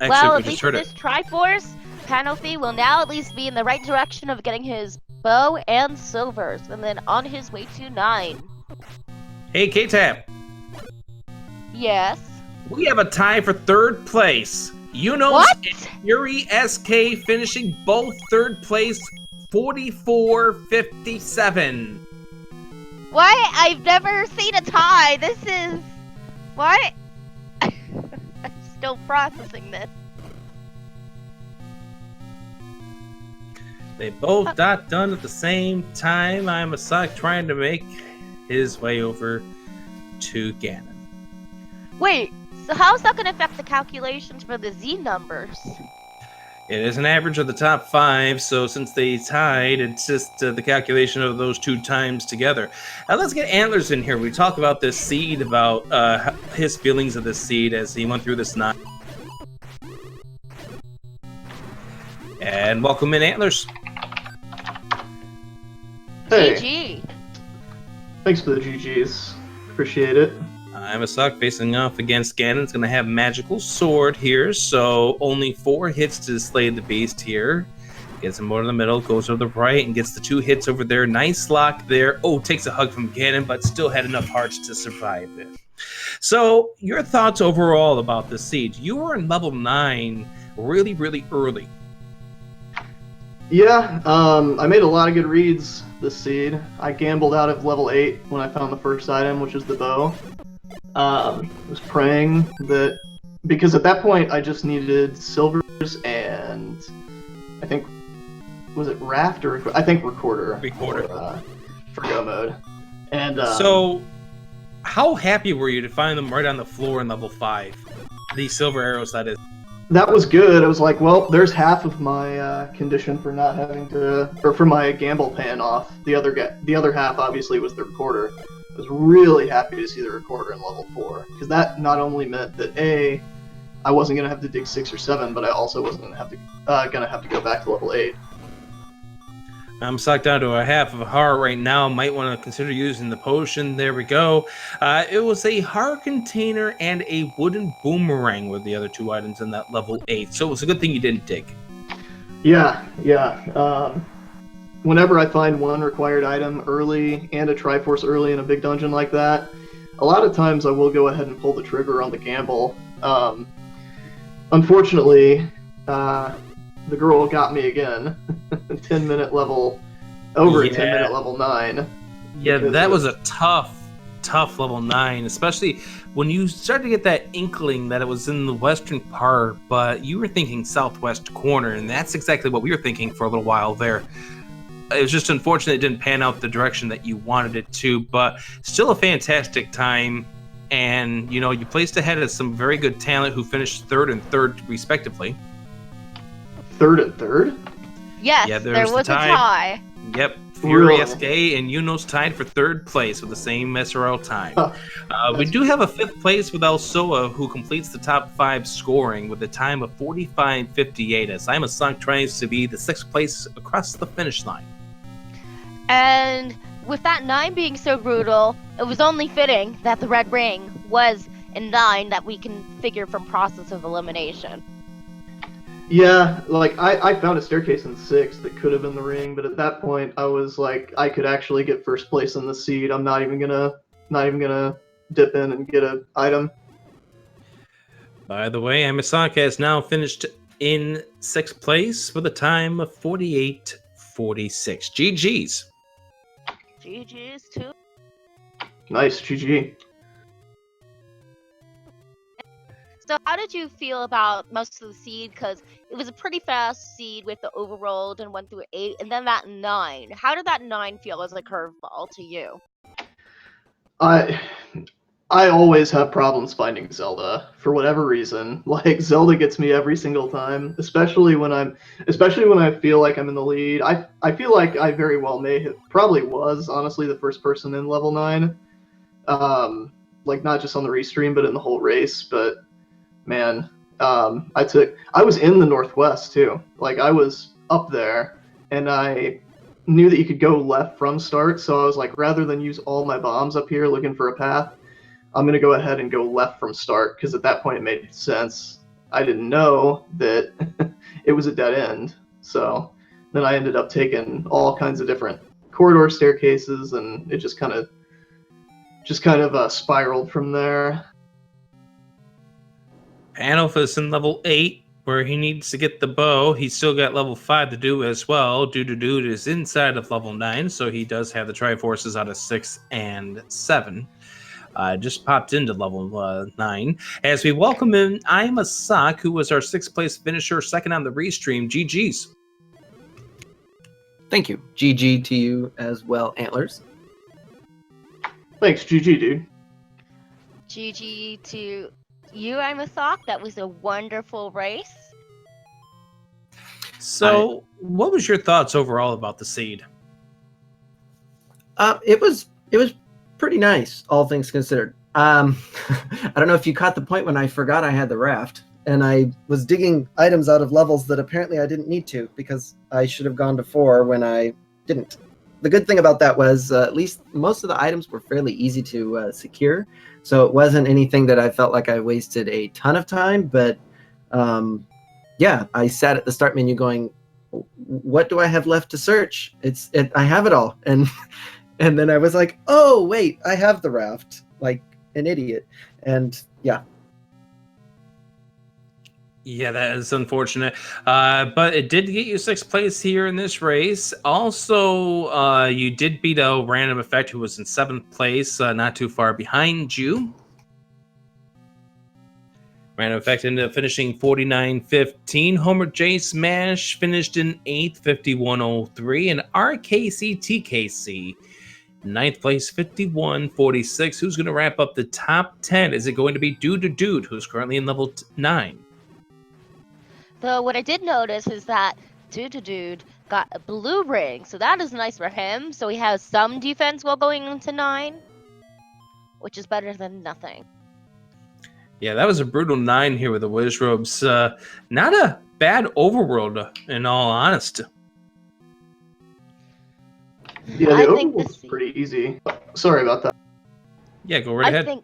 Well, at least with this Triforce, Panofi will now at least be in the right direction of getting his bow and silvers, and then on his way to 9. Hey, K-Tap. Yes. We have a tie for third place. Unos What? and Fury SK finishing both third place, 44-57. What? I've never seen a tie. This is... What? I'm still processing this. They both got done at the same time. I'm a suck trying to make his way over to Ganon. Wait, so how's that going to affect the calculations for the Z numbers? It is an average of the top 5, so since they tied, it's just the calculation of those 2 times together. Now let's get Antlers in here. We talked about this seed, about his feelings of this seed as he went through this 9. And welcome in, Antlers. Hey, GG. thanks for the GGs. Appreciate it. I'm a suck facing off against Ganon. It's going to have magical sword here, so only 4 hits to slay the beast here. Gets him over to the middle, goes over the right, and gets the 2 hits over there. Nice lock there. Oh, takes a hug from Ganon, but still had enough hearts to survive it. So, your thoughts overall about the siege? You were in level 9 really, really early. Yeah, I made a lot of good reads this seed. I gambled out of level 8 when I found the first item, which is the bow. Was praying that, because at that point I just needed silvers and I think, was it Raft or I think Recorder. For go mode. And so, how happy were you to find them right on the floor in level 5? These silver arrows, that is. that was good. I was like, well, there's half of my condition for not having to, or for my gamble paying off. The other half obviously was the Recorder. I was really happy to see the Recorder in level 4, because that not only meant that I wasn't gonna have to dig 6 or 7, but I also wasn't gonna have to go back to level 8. I'm sucked down to a half of a heart right now. Might want to consider using the potion. There we go. It was a heart container and a wooden boomerang were the other 2 items in that level 8. So it was a good thing you didn't dig. Yeah. Whenever I find one required item early and a Triforce early in a big dungeon like that, a lot of times I will go ahead and pull the trigger on the gamble. Unfortunately, the girl got me again. 10-minute level, over a 10-minute level 9. Yeah, that was a tough level 9, especially when you started to get that inkling that it was in the western part, but you were thinking southwest corner, and that's exactly what we were thinking for a little while there. It was just unfortunate it didn't pan out the direction that you wanted it to, but still a fantastic time. And, you placed ahead of some very good talent who finished 3rd and 3rd respectively. 3rd and 3rd? Yes, Yeah, there was a tie. Yep, Fury Really? SK and Unos tied for 3rd place with the same SRL time. We do have a 5th place with Elsoa, who completes the top 5 scoring with a time of 45:58, as I'm a Sonic tries to be the 6th place across the finish line. And with that 9 being so brutal, it was only fitting that the red ring was in 9 that we can figure from process of elimination. Yeah, like I found a staircase in 6 that could have been the ring, but at that point I was like, I could actually get 1st place in the seed. I'm not even gonna dip in and get an item. By the way, Amasaka has now finished in 6th place with a time of 48:46. GG's. GG's too. Nice, GG. So how did you feel about most of the seed? Because it was a pretty fast seed with the overrolled and 1 through 8, and then that 9. How did that 9 feel as a curveball to you? I always have problems finding Zelda for whatever reason. Like, Zelda gets me every single time, especially when I feel like I'm in the lead. I feel like I very well probably was honestly the first person in level 9. Like, not just on the restream but in the whole race. But man, I was in the Northwest too. Like, I was up there, and I knew that you could go left from start, so I was like, rather than use all my bombs up here looking for a path, I'm going to go ahead and go left from start, because at that point it made sense. I didn't know that it was a dead end, so then I ended up taking all kinds of different corridor staircases, and it just kind of spiraled from there. Panelfus in level 8, where he needs to get the bow. He's still got level 5 to do as well. Dude is inside of level 9, so he does have the Triforces out of 6 and 7. Just popped into level 9. As we welcome in, I'm a Sock, who was our 6th place finisher, second on the restream. GG's. Thank you. GG to you as well, Antlers. Thanks, GG, dude. GG to you, I'm a Sock. That was a wonderful race. So, what was your thoughts overall about the seed? It was pretty nice, all things considered. I don't know if you caught the point when I forgot I had the raft, and I was digging items out of levels that apparently I didn't need to, because I should have gone to 4 when I didn't. The good thing about that was at least most of the items were fairly easy to secure, so it wasn't anything that I felt like I wasted a ton of time, but yeah, I sat at the start menu going, what do I have left to search? I have it all. And then I was like, oh, wait, I have the raft, like an idiot. And yeah. Yeah, that is unfortunate. But it did get you 6th place here in this race. Also, you did beat a Random Effect who was in 7th place, not too far behind you. Random Effect ended up finishing 49.15. Homer J Smash finished in 8th, 51.03. And RKC TKC, 9th place, 51.46. Who's going to wrap up the top 10? Is it going to be Dude, who's currently in level 9? Though what I did notice is that Dude got a blue ring, so that is nice for him. So he has some defense while going into 9, which is better than nothing. Yeah, that was a brutal 9 here with the Wiz Robes. Not a bad overworld, in all honesty. Yeah, the I think overworld's pretty easy. Sorry about that. Yeah, go right ahead.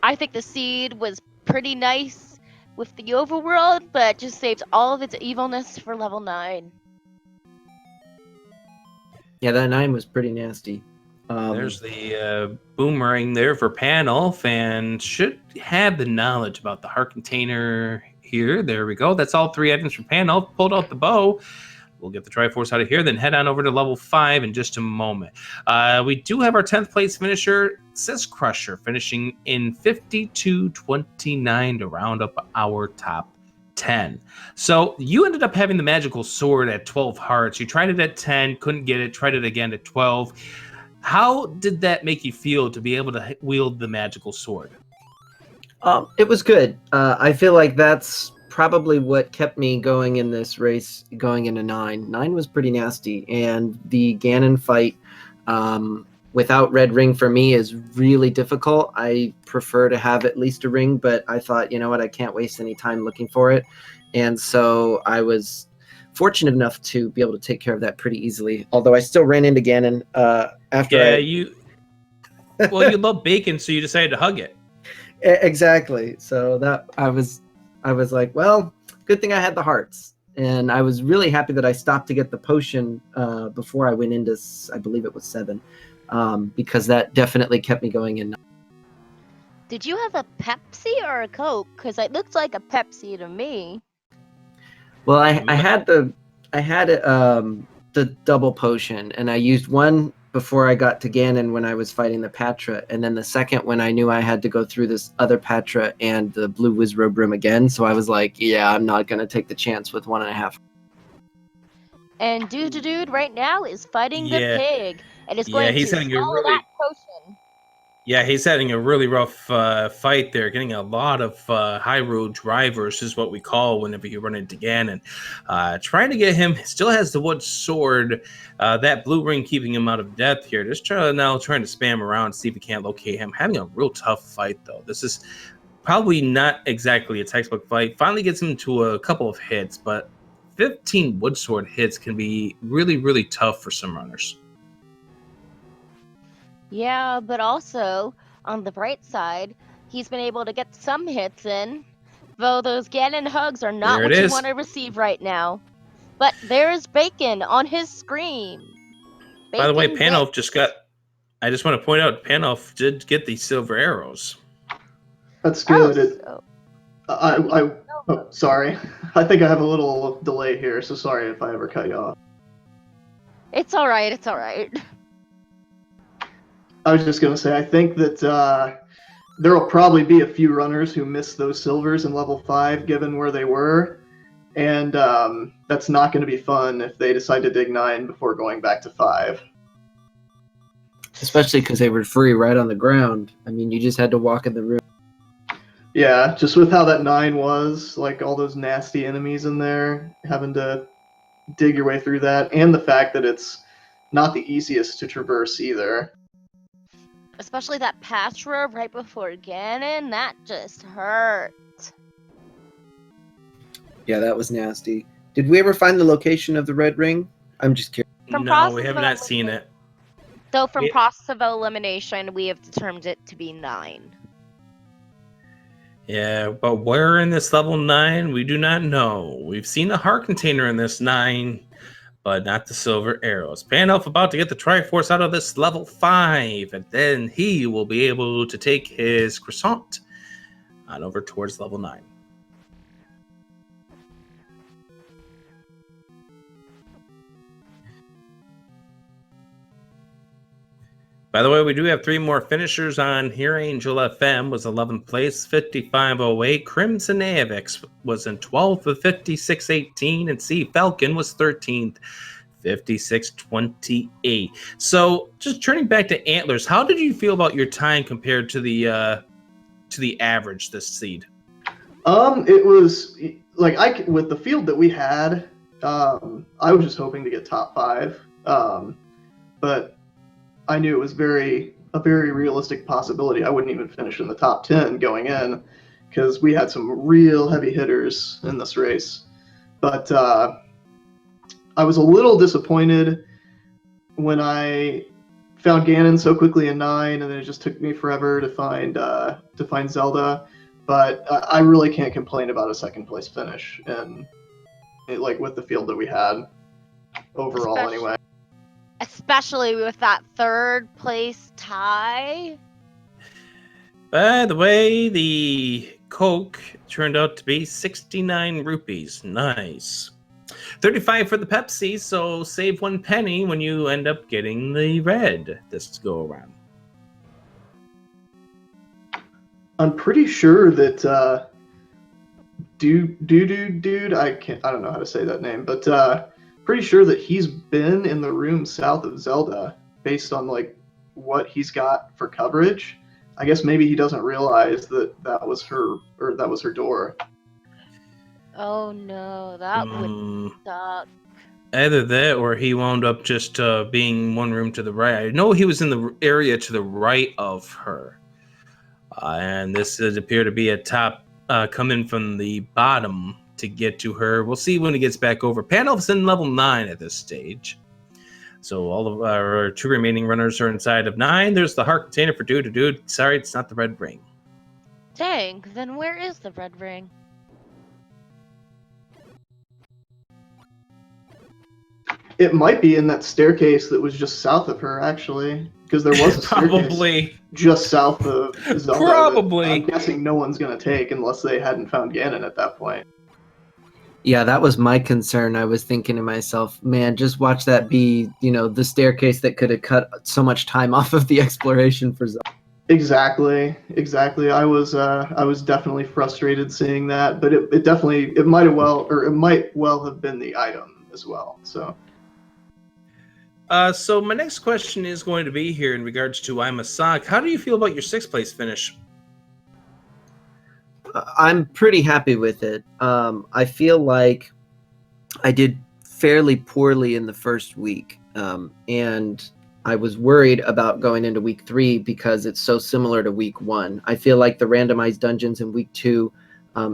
I think the seed was pretty nice with the overworld, but just saves all of its evilness for level 9. Yeah, that 9 was pretty nasty. There's the boomerang there for Panelf, and should have the knowledge about the heart container here. There we go. That's all 3 items for Panelf. Pulled out the bow. We'll get the Triforce out of here, then head on over to level 5 in just a moment. We do have our 10th place finisher, Sis Crusher, finishing in 52.29 to round up our top 10. So you ended up having the magical sword at 12 hearts. You tried it at 10, couldn't get it, tried it again at 12. How did that make you feel to be able to wield the magical sword? It was good. I feel like that's probably what kept me going in this race, going into 9. 9 was pretty nasty, and the Ganon fight without red ring for me is really difficult. I prefer to have at least a ring, but I thought, you know what, I can't waste any time looking for it. And so I was fortunate enough to be able to take care of that pretty easily, although I still ran into Ganon after you love bacon, so you decided to hug it. Exactly. So that I was like, well, good thing I had the hearts. And I was really happy that I stopped to get the potion before I went into, I believe it was 7, because that definitely kept me going in. Did you have a Pepsi or a Coke? Because it looked like a Pepsi to me. Well, I had the double potion, and I used one before I got to Ganon when I was fighting the Patra, and then the second when I knew I had to go through this other Patra and the blue Wizrobe room again. So I was like, yeah, I'm not going to take the chance with 1.5. And Dude right now is fighting the pig, and is going to swallow that potion. Yeah, he's having a really rough fight there, getting a lot of high road drivers is what we call whenever you run into Ganon. Trying to get him, still has the wood sword, that blue ring keeping him out of death here. Just trying to spam around, see if we can't locate him. Having a real tough fight, though. This is probably not exactly a textbook fight. Finally gets him to a couple of hits, but 15 wood sword hits can be really, really tough for some runners. Yeah, but also, on the bright side, he's been able to get some hits in, though those Ganon hugs are not what you want to receive right now. But there's Bacon on his screen. By the way, Bacon Panoff just got. I just want to point out, Panoff did get these silver arrows. That's Oh, good. Oh, sorry. I think I have a little delay here, so sorry if I ever cut you off. it's all right. It's all right. I was just gonna say, I think that there will probably be a few runners who miss those silvers in level 5, given where they were, and that's not going to be fun if they decide to dig 9 before going back to 5. Especially because they were free right on the ground. I mean, you just had to walk in the room. Yeah, just with how that 9 was, like all those nasty enemies in there, having to dig your way through that, and the fact that it's not the easiest to traverse either. Especially that patch road right before Ganon. That just hurt. Yeah, that was nasty. Did we ever find the location of the red ring? I'm just curious. From No, process we have of not seen it. So from Yeah. process of elimination, we have determined it to be 9. Yeah, but where in this level 9, we do not know. We've seen a heart container in this 9, but not the silver arrows. Panoff about to get the Triforce out of this level 5, and then he will be able to take his croissant on over towards level 9. By the way, we do have 3 more finishers on here. Angel FM was 11th place, 5508. Crimson Avix was in 12th with 5618. And C Falcon was 13th, 5628. So just turning back to Antlers, how did you feel about your time compared to the average this seed? It was like with the field that we had, I was just hoping to get top 5. But I knew it was a very realistic possibility. I wouldn't even finish in the top 10 going in because we had some real heavy hitters in this race. But I was a little disappointed when I found Ganon so quickly in 9, and then it just took me forever to find Zelda. But I really can't complain about a second place finish, and with the field that we had overall, anyway. Especially with that 3rd place tie. By the way, the Coke turned out to be 69 rupees. Nice. 35 for the Pepsi, so save 1 penny when you end up getting the red this go around. I'm pretty sure that dude, I don't know how to say that name, but pretty sure that he's been in the room south of Zelda based on what he's got for coverage. I guess maybe he doesn't realize that was her door. Oh no, that would suck. Either that or he wound up just being one room to the right. I know he was in the area to the right of her. And this does appear to be a top coming from the bottom to get to her. We'll see when he gets back over. Panoff's in level 9 at this stage. So all of our 2 remaining runners are inside of 9. There's the heart container for Dude. Sorry, it's not the red ring. Dang, then where is the red ring? It might be in that staircase that was just south of her, actually, because there was a staircase just south of Zelda. Probably. I'm guessing no one's going to take unless they hadn't found Ganon at that point. Yeah, that was my concern. I was thinking to myself, man, just watch that be, the staircase that could have cut so much time off of the exploration for Zelda. Exactly. I was definitely frustrated seeing that, but it might well have been the item as well. So my next question is going to be here in regards to I'm a Sock. How do you feel about your 6th place finish? I'm pretty happy with it. I feel like I did fairly poorly in the first week, and I was worried about going into week 3 because it's so similar to week 1. I feel like the randomized dungeons in week 2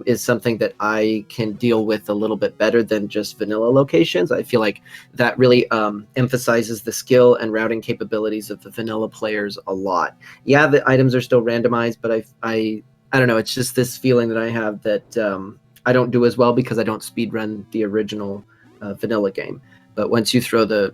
is something that I can deal with a little bit better than just vanilla locations. I feel like that really emphasizes the skill and routing capabilities of the vanilla players a lot. Yeah, the items are still randomized, but I don't know. It's just this feeling that I have that I don't do as well because I don't speedrun the original vanilla game. But once you throw the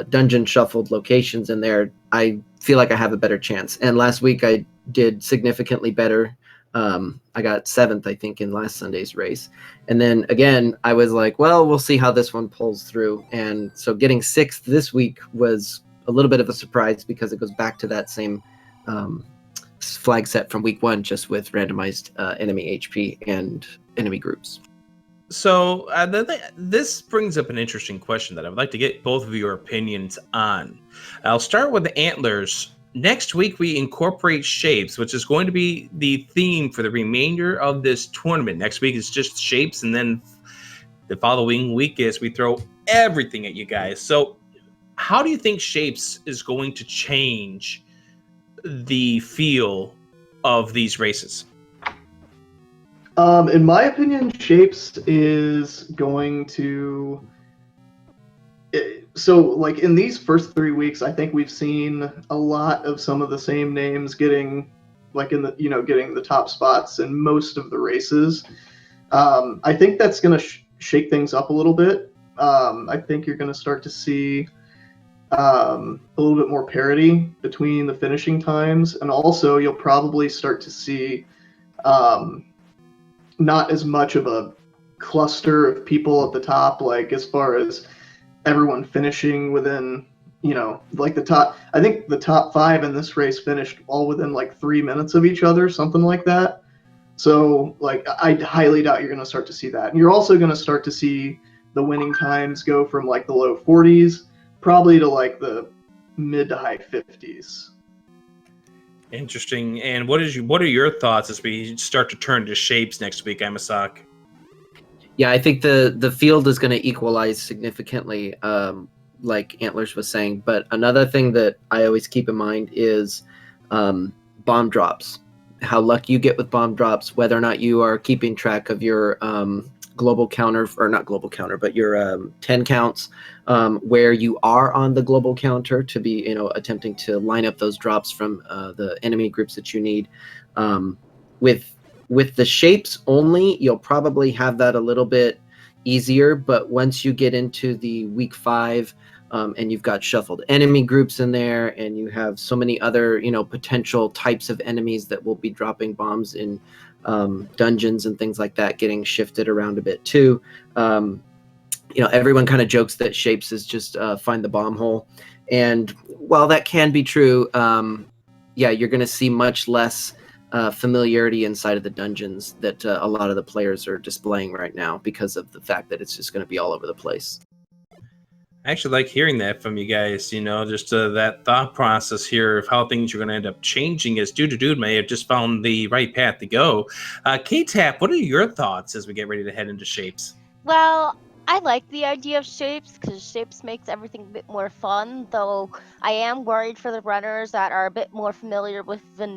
dungeon shuffled locations in there, I feel like I have a better chance. And last week I did significantly better. I got 7th, I think, in last Sunday's race. And then again, I was like, well, we'll see how this one pulls through. And so getting 6th this week was a little bit of a surprise because it goes back to that same flag set from week 1, just with randomized enemy HP and enemy groups. So this brings up an interesting question that I would like to get both of your opinions on. I'll start with the antlers. Next week, we incorporate shapes, which is going to be the theme for the remainder of this tournament. Next week is just shapes, and then the following week is we throw everything at you guys. So how do you think shapes is going to change the feel of these races? In my opinion, shapes is going to... So, like, in these first 3 weeks, I think we've seen a lot of some of the same names getting, like, getting the top spots in most of the races. I think that's going to shake things up a little bit. I think you're going to start to see a little bit more parity between the finishing times, and also you'll probably start to see not as much of a cluster of people at the top, like as far as everyone finishing within, like I think the top 5 in this race finished all within like 3 minutes of each other, something like that. So, like, I highly doubt you're going to start to see that. And you're also going to start to see the winning times go from like the low 40s probably to like the mid to high 50s. Interesting. And what are your thoughts as we start to turn to shapes next week, Amasak? Yeah, I think the field is going to equalize significantly, like Antlers was saying. But another thing that I always keep in mind is bomb drops. How lucky you get with bomb drops, whether or not you are keeping track of your global counter, or not global counter, but your 10 counts, where you are on the global counter to be, attempting to line up those drops from the enemy groups that you need. With the shapes only, you'll probably have that a little bit easier, but once you get into the week 5, and you've got shuffled enemy groups in there, and you have so many other, potential types of enemies that will be dropping bombs in dungeons and things like that, getting shifted around a bit too. Everyone kind of jokes that shapes is just find the bomb hole. And while that can be true, you're going to see much less familiarity inside of the dungeons that a lot of the players are displaying right now because of the fact that it's just going to be all over the place. I actually like hearing that from you guys, just that thought process here of how things are going to end up changing as Dude may have just found the right path to go. K-Tap, what are your thoughts as we get ready to head into shapes? Well, I like the idea of shapes because shapes makes everything a bit more fun, though I am worried for the runners that are a bit more familiar with the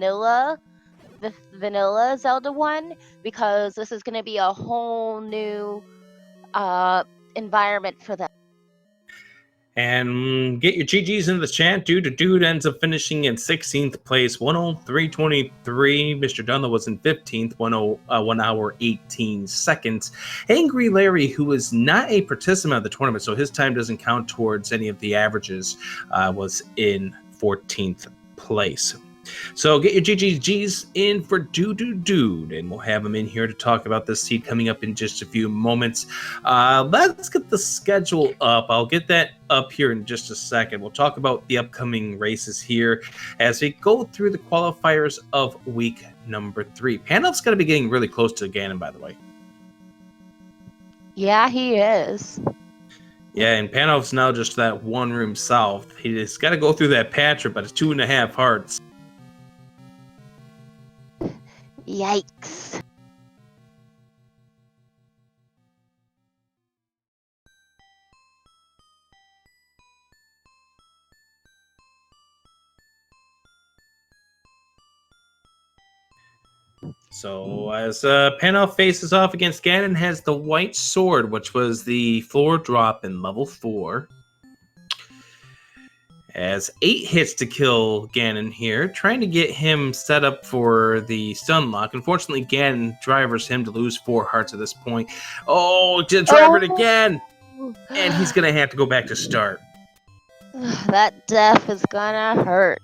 vanilla Zelda one, because this is going to be a whole new environment for them. And get your GGs into the chat. Dude ends up finishing in 16th place, 103.23. Mr. Dunlop was in 15th, 1 hour 18 seconds. Angry Larry, who is not a participant of the tournament, so his time doesn't count towards any of the averages, was in 14th place. So get your GGGs in for Dude, and we'll have him in here to talk about this seed coming up in just a few moments. Let's get the schedule up. I'll get that up here in just a second. We'll talk about the upcoming races here as we go through the qualifiers of week number 3. Pandalf's going to be getting really close to Ganon, by the way. Yeah, he is. Yeah, and Pandalf's now just that one room south. He's got to go through that patcher, but it's 2.5 hearts. Yikes. So as Pandalf faces off against Ganon, has the white sword, which was the floor drop in level 4. Has 8 hits to kill Ganon here, trying to get him set up for the stun lock. Unfortunately, Ganon drivers him to lose 4 hearts at this point. Oh, to driver it again! and he's gonna have to go back to start. That death is gonna hurt.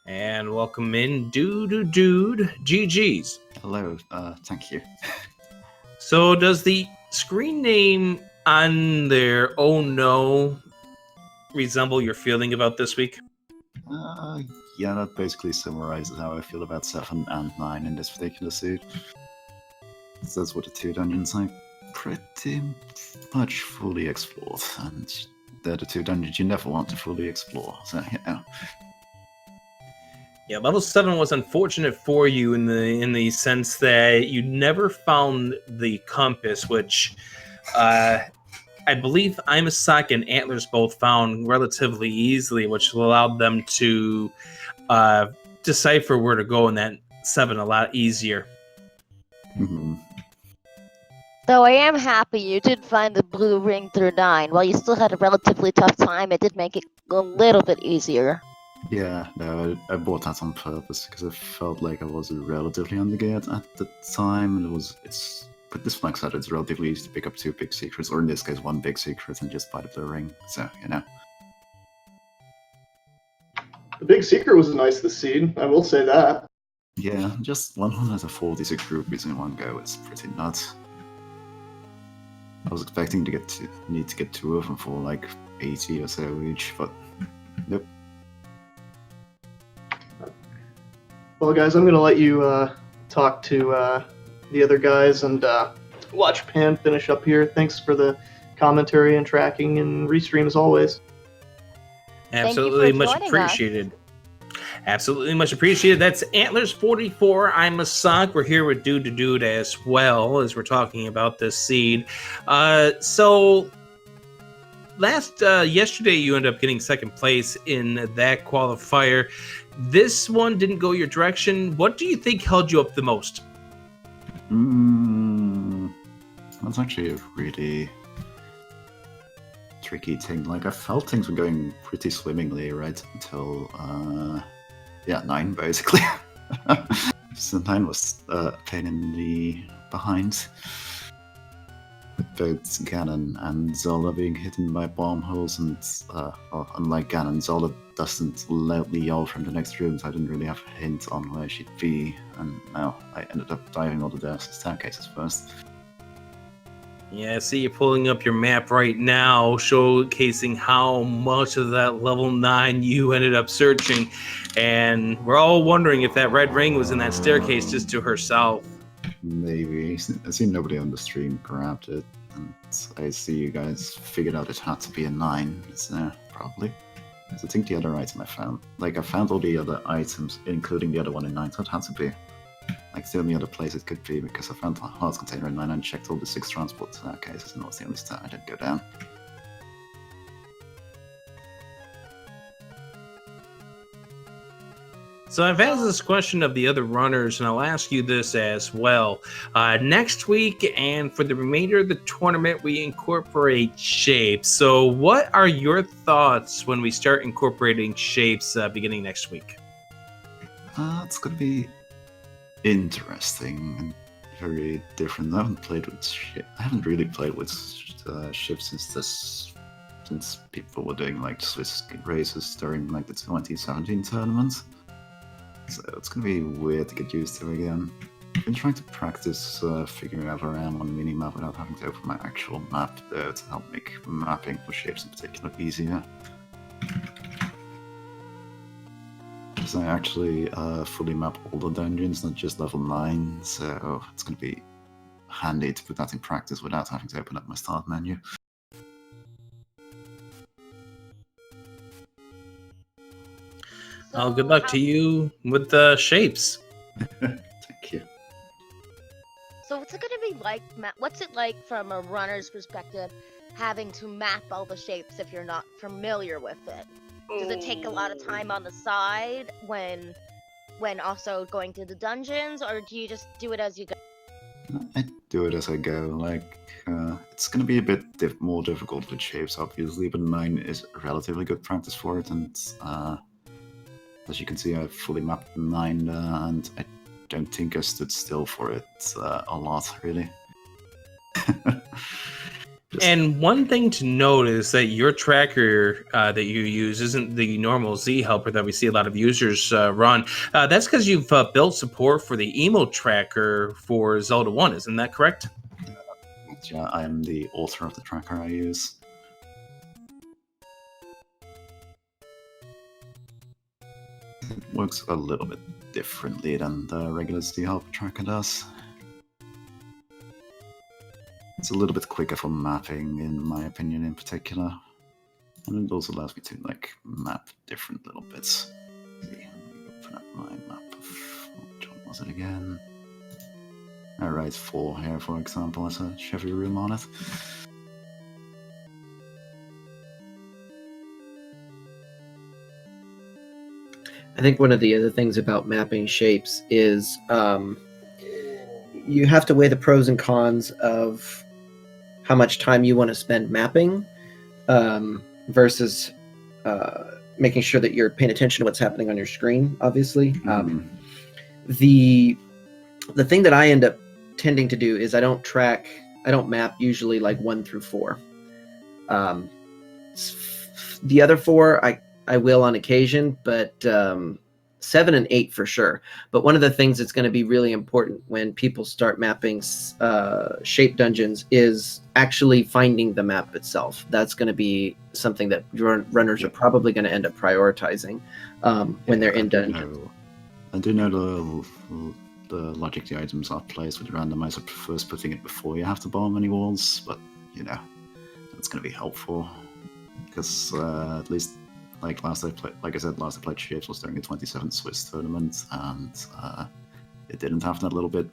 And welcome in, dude, GG's. Hello, thank you. So does the screen name on there, oh no, resemble your feeling about this week? Yeah, that basically summarizes how I feel about 7 and 9 in this particular suit. Those were the 2 dungeons I pretty much fully explored, and they're the 2 dungeons you never want to fully explore, so yeah. Yeah, level 7 was unfortunate for you in the sense that you never found the compass, which I believe Imasak and Antlers both found relatively easily, which allowed them to decipher where to go in that 7 a lot easier. Mm-hmm. Though I am happy you did find the blue ring through 9. While you still had a relatively tough time, it did make it a little bit easier. Yeah, no, I bought that on purpose because I felt like I was relatively undergeared at the time, and with this flank side, it's relatively easy to pick up 2 big secrets, or in this case, 1 big secret, and just buy the blue ring. So, you know. The big secret was nice this seed, I will say that. Yeah, just 146 rupees in one go is pretty nuts. I was expecting to need to get 2 of them for like 80 or so each, but nope. Well, guys, I'm going to let you talk to the other guys and watch Pan finish up here. Thanks for the commentary and tracking and restream as always. Absolutely, for much joining us. appreciated. Absolutely much appreciated. That's Antlers44. I'm Masak. We're here with Dude as well as we're talking about this seed. So yesterday you ended up getting second place in that qualifier. This one didn't go your direction. What do you think held you up the most? That's actually a really tricky thing. Like, I felt things were going pretty swimmingly right until 9 basically. So 9 was a pain in the behind. With both Ganon and Zelda being hidden by bomb holes, and unlike Ganon, Zelda doesn't loudly yell from the next room, so I didn't really have a hint on where she'd be, and now I ended up diving all the down staircases first. Yeah, I see you pulling up your map right now, showcasing how much of that level 9 you ended up searching, and we're all wondering if that red ring was in that staircase just to herself. Maybe. I see nobody on the stream grabbed it, and I see you guys figured out it had to be a 9, so probably. I think the other item I found all the other items, including the other one in 9, so it had to be. Like, the only other place it could be, because I found a heart container in 9 and checked all the 6 transport cases, and that was the only time I didn't go down. So I've asked this question of the other runners, and I'll ask you this as well. Next week and for the remainder of the tournament, we incorporate shapes. So what are your thoughts when we start incorporating shapes beginning next week? It's going to be interesting and very different. I haven't really played with ships since people were doing like Swiss races during like the 2017 tournaments. So it's gonna be weird to get used to again. I've been trying to practice figuring out around on minimap without having to open my actual map there to help make mapping for shapes in particular easier. Because I actually fully map all the dungeons, not just level 9, so it's gonna be handy to put that in practice without having to open up my start menu. Well, good luck to you with the shapes. Thank you. So what's it going to be like? What's it like from a runner's perspective, having to map all the shapes if you're not familiar with it? Does it take a lot of time on the side when also going to the dungeons, or do you just do it as you go? I do it as I go. Like, it's going to be a bit more difficult with shapes, obviously, but 9 is relatively good practice for it, and as you can see, I've fully mapped 9, and I don't think I stood still for it a lot, really. And one thing to note is that your tracker that you use isn't the normal Z helper that we see a lot of users run. That's because you've built support for the emo tracker for Zelda 1, isn't that correct? Yeah, I am the author of the tracker I use. It works a little bit differently than the regular Z helper tracker does. It's a little bit quicker for mapping, in my opinion, in particular. And it also allows me to, like, map different little bits. Let's see, let me open up my map of... which one was it again? Alright, 4 here, for example, has a Chevy room on it. I think one of the other things about mapping shapes is you have to weigh the pros and cons of how much time you want to spend mapping versus making sure that you're paying attention to what's happening on your screen, obviously. The thing that I end up tending to do is I don't map usually like 1 through 4. The other 4 I will on occasion, but 7 and 8 for sure. But one of the things that's going to be really important when people start mapping shape dungeons is actually finding the map itself. That's going to be something that runners are probably going to end up prioritizing when they're in dungeons. I do know the logic the items are placed with the randomizer prefers putting it before you have to bomb any walls, but you know, that's going to be helpful because at least like I said, last I played Shapes was during the 27th Swiss tournament, and it didn't have that little bit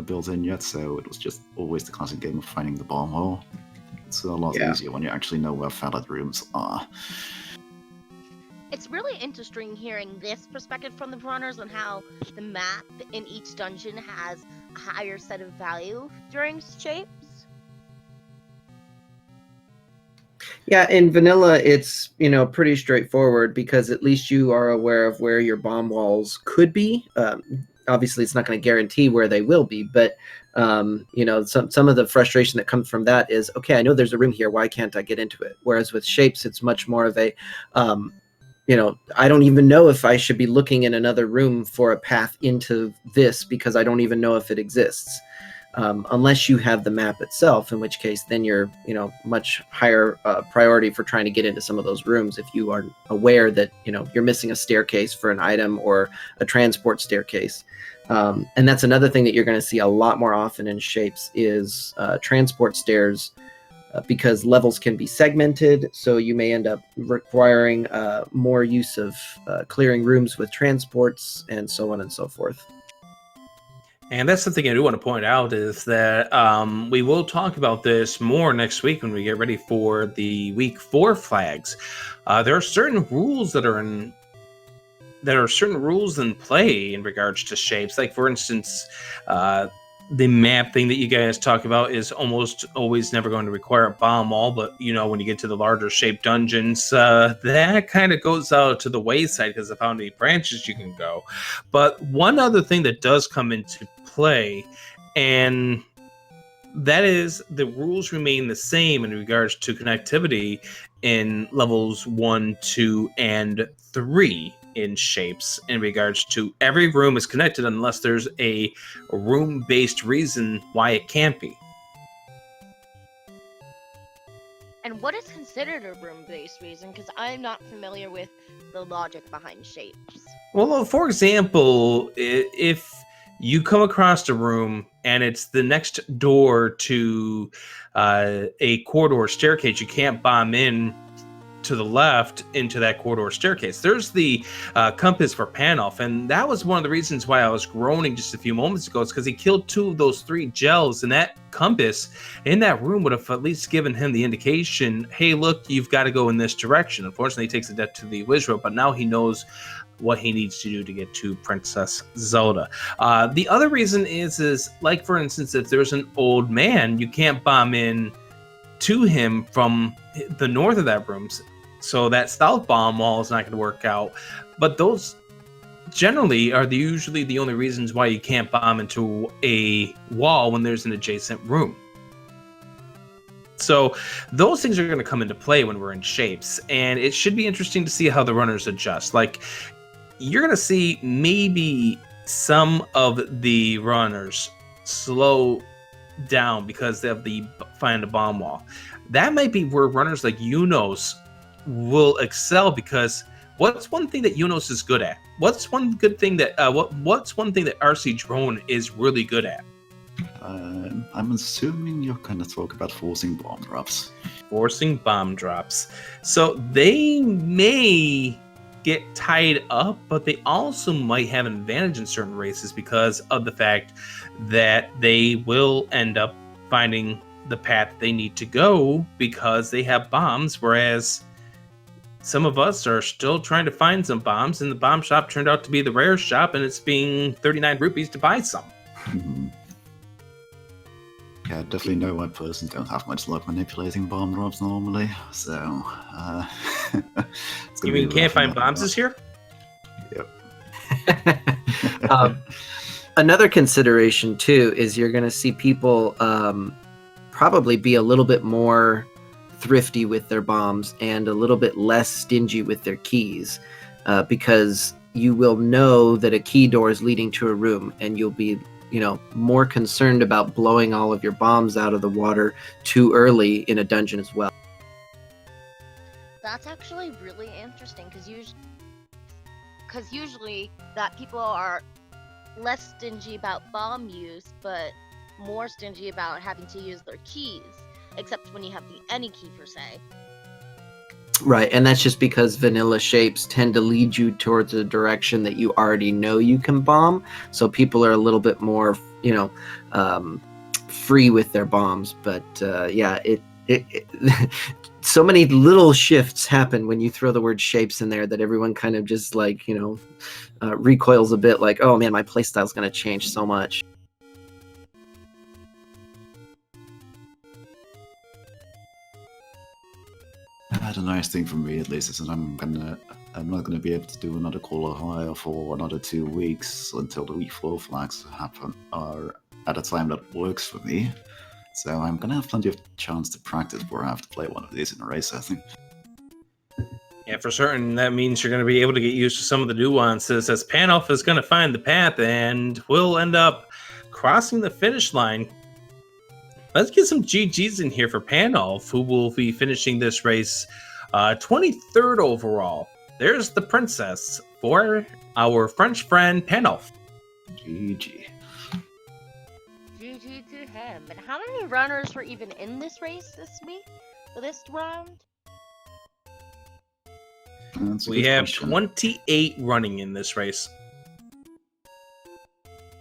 built in yet, so it was just always the classic game of finding the bomb hole. It's a lot easier when you actually know where valid rooms are. It's really interesting hearing this perspective from the runners on how the map in each dungeon has a higher set of value during Shapes. Yeah, in vanilla, it's pretty straightforward because at least you are aware of where your bomb walls could be. Obviously, it's not going to guarantee where they will be, but some of the frustration that comes from that is, okay, I know there's a room here. Why can't I get into it? Whereas with Shapes, it's much more of a, I don't even know if I should be looking in another room for a path into this because I don't even know if it exists. Unless you have the map itself, in which case then you're much higher priority for trying to get into some of those rooms if you are aware that you're missing a staircase for an item or a transport staircase. And that's another thing that you're going to see a lot more often in Shapes is transport stairs because levels can be segmented, so you may end up requiring more use of clearing rooms with transports and so on and so forth. And that's something I do want to point out is that we will talk about this more next week when we get ready for the week 4 flags. There are certain rules that are in play in regards to Shapes. Like for instance, the map thing that you guys talk about is almost always never going to require a bomb wall, but when you get to the larger shape dungeons, that kind of goes out to the wayside because of how many branches you can go. But one other thing that does come into play, and that is the rules remain the same in regards to connectivity in levels 1, 2, and 3 in Shapes in regards to every room is connected unless there's a room-based reason why it can't be. And what is considered a room-based reason? Because I'm not familiar with the logic behind Shapes. Well, for example, if you come across a room and it's the next door to a corridor staircase, you can't bomb in to the left into that corridor staircase. There's the compass for Panoff, and that was one of the reasons why I was groaning just a few moments ago. It's because he killed 2 of those 3 gels, and that compass in that room would have at least given him the indication, hey, look, you've got to go in this direction. Unfortunately, he takes the death to the Wizard, but now he knows what he needs to do to get to Princess Zelda. The other reason is like, for instance, if there's an old man, you can't bomb in to him from the north of that room. So that south bomb wall is not going to work out. But those generally are usually the only reasons why you can't bomb into a wall when there's an adjacent room. So those things are going to come into play when we're in shapes, and it should be interesting to see how the runners adjust. Like, you're going to see maybe some of the runners slow down because of the find a bomb wall. That might be where runners like Unos will excel, because what's one thing that Unos is good at? What's one good thing that what's one thing that RC Drone is really good at? I'm assuming you're going to talk about forcing bomb drops. Forcing bomb drops. So they may get tied up, but they also might have an advantage in certain races because of the fact that they will end up finding the path they need to go because they have bombs, whereas some of us are still trying to find some bombs, and the bomb shop turned out to be the rare shop, and it's being 39 rupees to buy some. Yeah, definitely know I personally don't have much luck manipulating bomb drops normally, so You mean can't find bombs this year? Yep. Another consideration too is you're going to see people probably be a little bit more thrifty with their bombs and a little bit less stingy with their keys, because you will know that a key door is leading to a room, and you'll be more concerned about blowing all of your bombs out of the water too early in a dungeon as well. That's actually really interesting, because usually that people are less stingy about bomb use, but more stingy about having to use their keys, except when you have the any key per se. Right, and that's just because vanilla shapes tend to lead you towards a direction that you already know you can bomb, so people are a little bit more, free with their bombs. But it so many little shifts happen when you throw the word shapes in there that everyone kind of just recoils a bit, like, oh man, my playstyle's going to change so much. The nice thing for me, at least, is that I'm not gonna be able to do another qualifier for another 2 weeks until the week 4 flags happen, or at a time that works for me. So I'm gonna have plenty of chance to practice before I have to play one of these in a race, I think. Yeah, for certain, that means you're going to be able to get used to some of the nuances, as Panoff is going to find the path and will end up crossing the finish line. Let's get some GGs in here for Panoff, who will be finishing this race 23rd overall. There's the princess for our French friend Panoff. GG. GG to him. And how many runners were even in this race this week? For this round? That's a We good have question. 28 running in this race.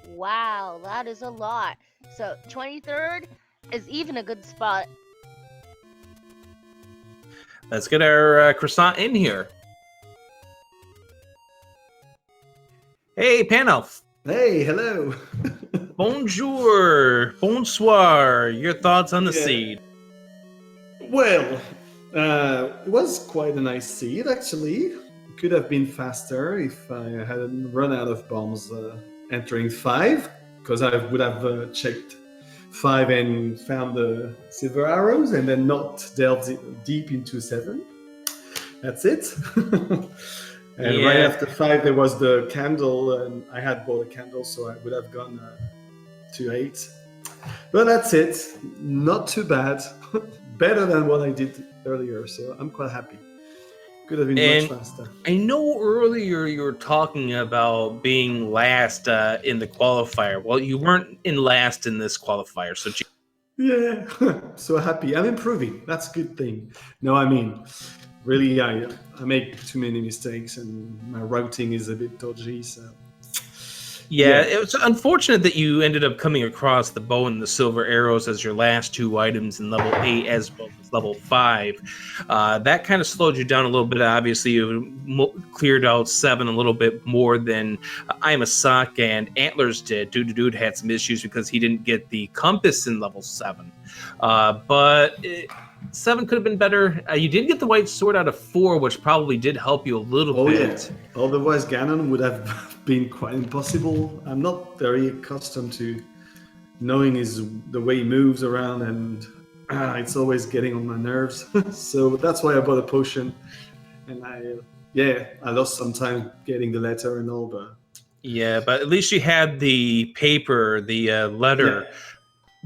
Wow, that is a lot. So 23rd is even a good spot. Let's get our croissant in here. Hey, Panoff. Hey, hello. Bonjour. Bonsoir. Your thoughts on the Yeah. seed? Well, it was quite a nice seed, actually. Could have been faster if I hadn't run out of bombs entering 5, because I would have checked 5 and found the silver arrows and then not delved deep into 7. That's it. And right after 5 there was the candle, and I had bought a candle, so I would have gone to 8. But that's it. Not too bad. Better than what I did earlier, so I'm quite happy. Could have been much faster. I know earlier you were talking about being last in the qualifier. Well, you weren't in last in this qualifier, so Yeah, so happy. I'm improving. That's a good thing. No, I mean, really, I make too many mistakes, and my routing is a bit dodgy, so... Yeah, it was unfortunate that you ended up coming across the bow and the silver arrows as your last 2 items in level 8 as well as level 5. That kind of slowed you down a little bit. Obviously, you cleared out 7 a little bit more than I'm a Sock and Antlers did. Dude had some issues because he didn't get the compass in level 7. But 7 could have been better. You did get the white sword out of 4, which probably did help you a little bit. Yeah. Otherwise, Ganon would have been quite impossible. I'm not very accustomed to knowing the way he moves around, and it's always getting on my nerves. So that's why I bought a potion, and I lost some time getting the letter and all, but Yeah, but at least you had the paper, the letter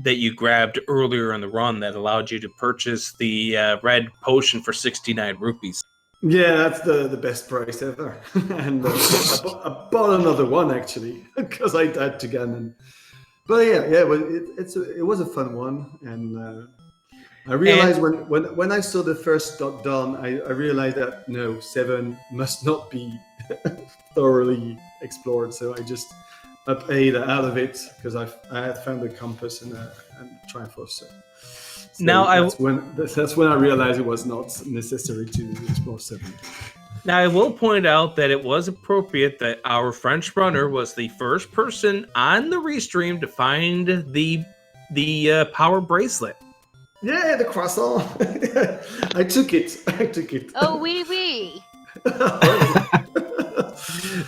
that you grabbed earlier in the run that allowed you to purchase the red potion for 69 rupees. yeah, that's the best price ever. And I bought another one actually because I had to get them. But yeah, well, it was a fun one, and I realized when I saw the first dot done, I realized that no, 7 must not be thoroughly explored. So I paid out of it because I had found a compass and Triforce. So Now that's when I realized it was not necessary to explore 7. Now, I will point out that it was appropriate that our French runner was the first person on the restream to find the power bracelet. Yeah, the croissant. I took it. Oh, wee.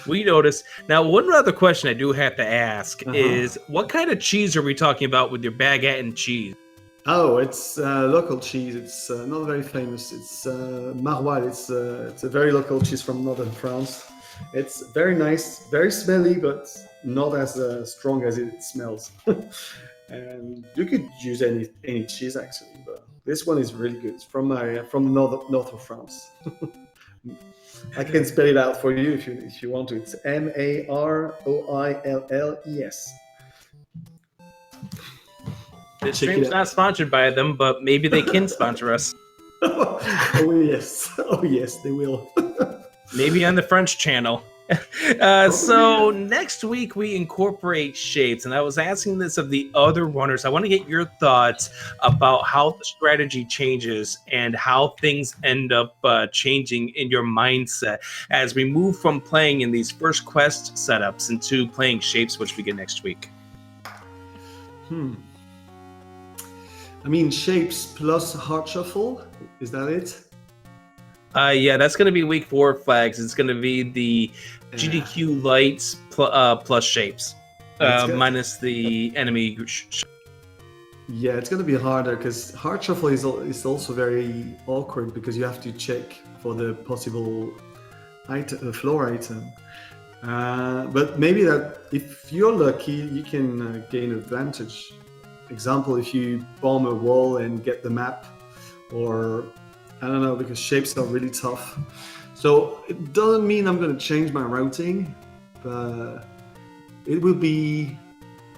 We noticed. Now, one other question I do have to ask is, what kind of cheese are we talking about with your baguette and cheese? Oh, it's local cheese. It's not very famous. It's Maroilles. It's a very local cheese from northern France. It's very nice, very smelly, but not as strong as it smells. And you could use any cheese actually, but this one is really good. It's from north of France. I can spell it out for you if you want to. It's Maroilles. The stream's not sponsored by them, but maybe they can sponsor us. Oh yes, they will. Maybe on the French channel. So next week we incorporate shapes, and I was asking this of the other runners. I want to get your thoughts about how the strategy changes and how things end up changing in your mindset as we move from playing in these first quest setups into playing shapes, which we get next week. I mean, shapes plus heart shuffle. Is that it? Yeah, that's going to be week 4 flags. It's going to be the GDQ lights plus shapes, minus the enemy. Yeah, it's going to be harder because heart shuffle is also very awkward because you have to check for the possible floor item. But maybe that if you're lucky, you can gain advantage. Example, if you bomb a wall and get the map, or I don't know, because shapes are really tough. So it doesn't mean I'm going to change my routing, but it will be,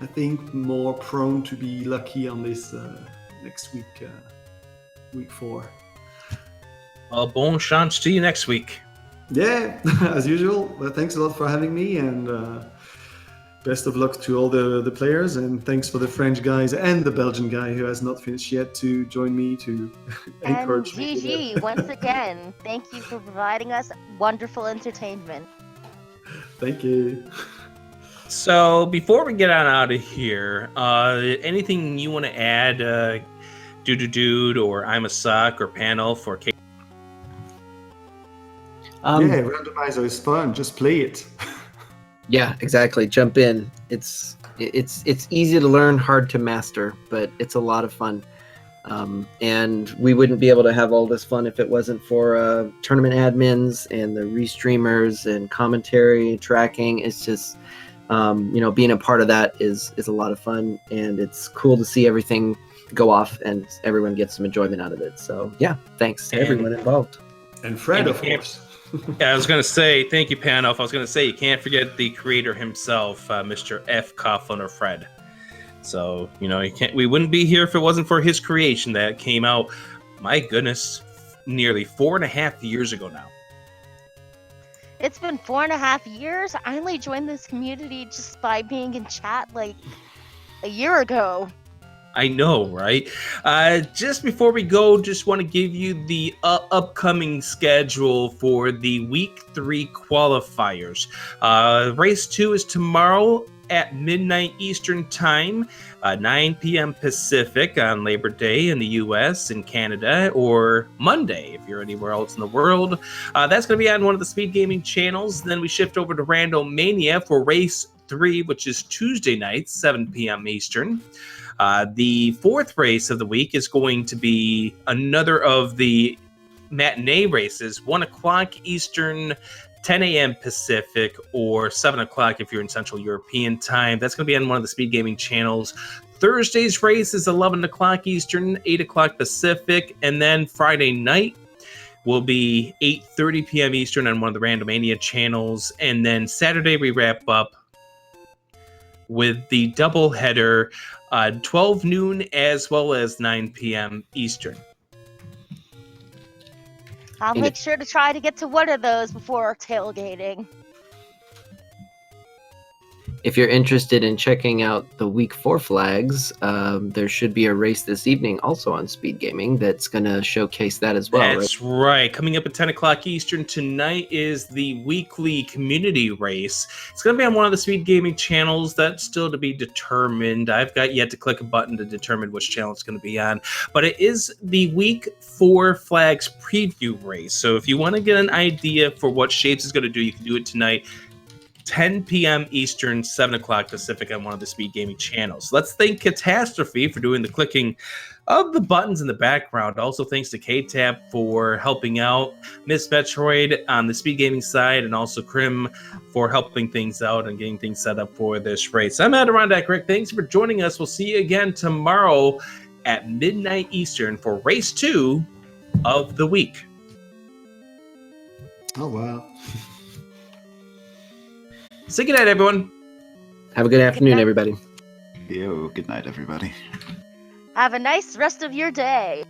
I think, more prone to be lucky on this next week, week 4. Bon chance to you next week. Yeah, as usual. Well, thanks a lot for having me, and best of luck to all the players, and thanks for the French guys and the Belgian guy who has not finished yet to join me to encourage me. And GG, once again, thank you for providing us wonderful entertainment. Thank you. So before we get on out of here, anything you want to add, Dude, or I'm a Suck, or Panel for K? Yeah, Randomizer is fun. Just play it. Yeah, exactly. Jump in. It's easy to learn, hard to master, but it's a lot of fun. And we wouldn't be able to have all this fun if it wasn't for tournament admins and the restreamers and commentary, tracking. It's just, being a part of that is a lot of fun, and it's cool to see everything go off and everyone gets some enjoyment out of it. So yeah, thanks to everyone involved. And Fred, of course. Yeah, I was going to say, thank you, Panoff. I was going to say, you can't forget the creator himself, Mr. F. Coughlin, or Fred. So, we wouldn't be here if it wasn't for his creation that came out, my goodness, nearly 4.5 years ago now. It's been 4.5 years? I only joined this community just by being in chat like a year ago. I know, right? Just before we go, just want to give you the upcoming schedule for the week 3 qualifiers. Race 2 is tomorrow at midnight Eastern Time, 9 p.m. Pacific on Labor Day in the U.S. and Canada, or Monday if you're anywhere else in the world. That's going to be on one of the Speed Gaming channels. Then we shift over to Randomania for Race 3, which is Tuesday night, 7 p.m. Eastern. The fourth race of the week is going to be another of the matinee races, 1 o'clock Eastern, 10 a.m. Pacific, or 7 o'clock if you're in Central European time. That's going to be on one of the Speed Gaming channels. Thursday's race is 11 o'clock Eastern, 8 o'clock Pacific, and then Friday night will be 8:30 p.m. Eastern on one of the Randomania channels. And then Saturday we wrap up with the double header, 12 noon as well as 9 p.m. Eastern. I'll make sure to try to get to one of those before tailgating. If you're interested in checking out the Week 4 flags, there should be a race this evening also on Speed Gaming that's going to showcase that as well. That's right. Coming up at 10 o'clock Eastern tonight is the weekly community race. It's going to be on one of the Speed Gaming channels. That's still to be determined. I've got yet to click a button to determine which channel it's going to be on. But it is the Week 4 Flags preview race. So if you want to get an idea for what Shapes is going to do, you can do it tonight. 10 p.m. Eastern, 7 o'clock Pacific on one of the Speed Gaming channels. Let's thank Catastrophe for doing the clicking of the buttons in the background. Also thanks to K-Tab for helping out, Miss Metroid on the Speed Gaming side, and also Krim for helping things out and getting things set up for this race. I'm Adirondack Rick. Thanks for joining us. We'll see you again tomorrow at midnight Eastern for race 2 of the week. Oh, wow. Say good night, everyone. Have a good afternoon, everybody. Yo, good night, everybody. Have a nice rest of your day.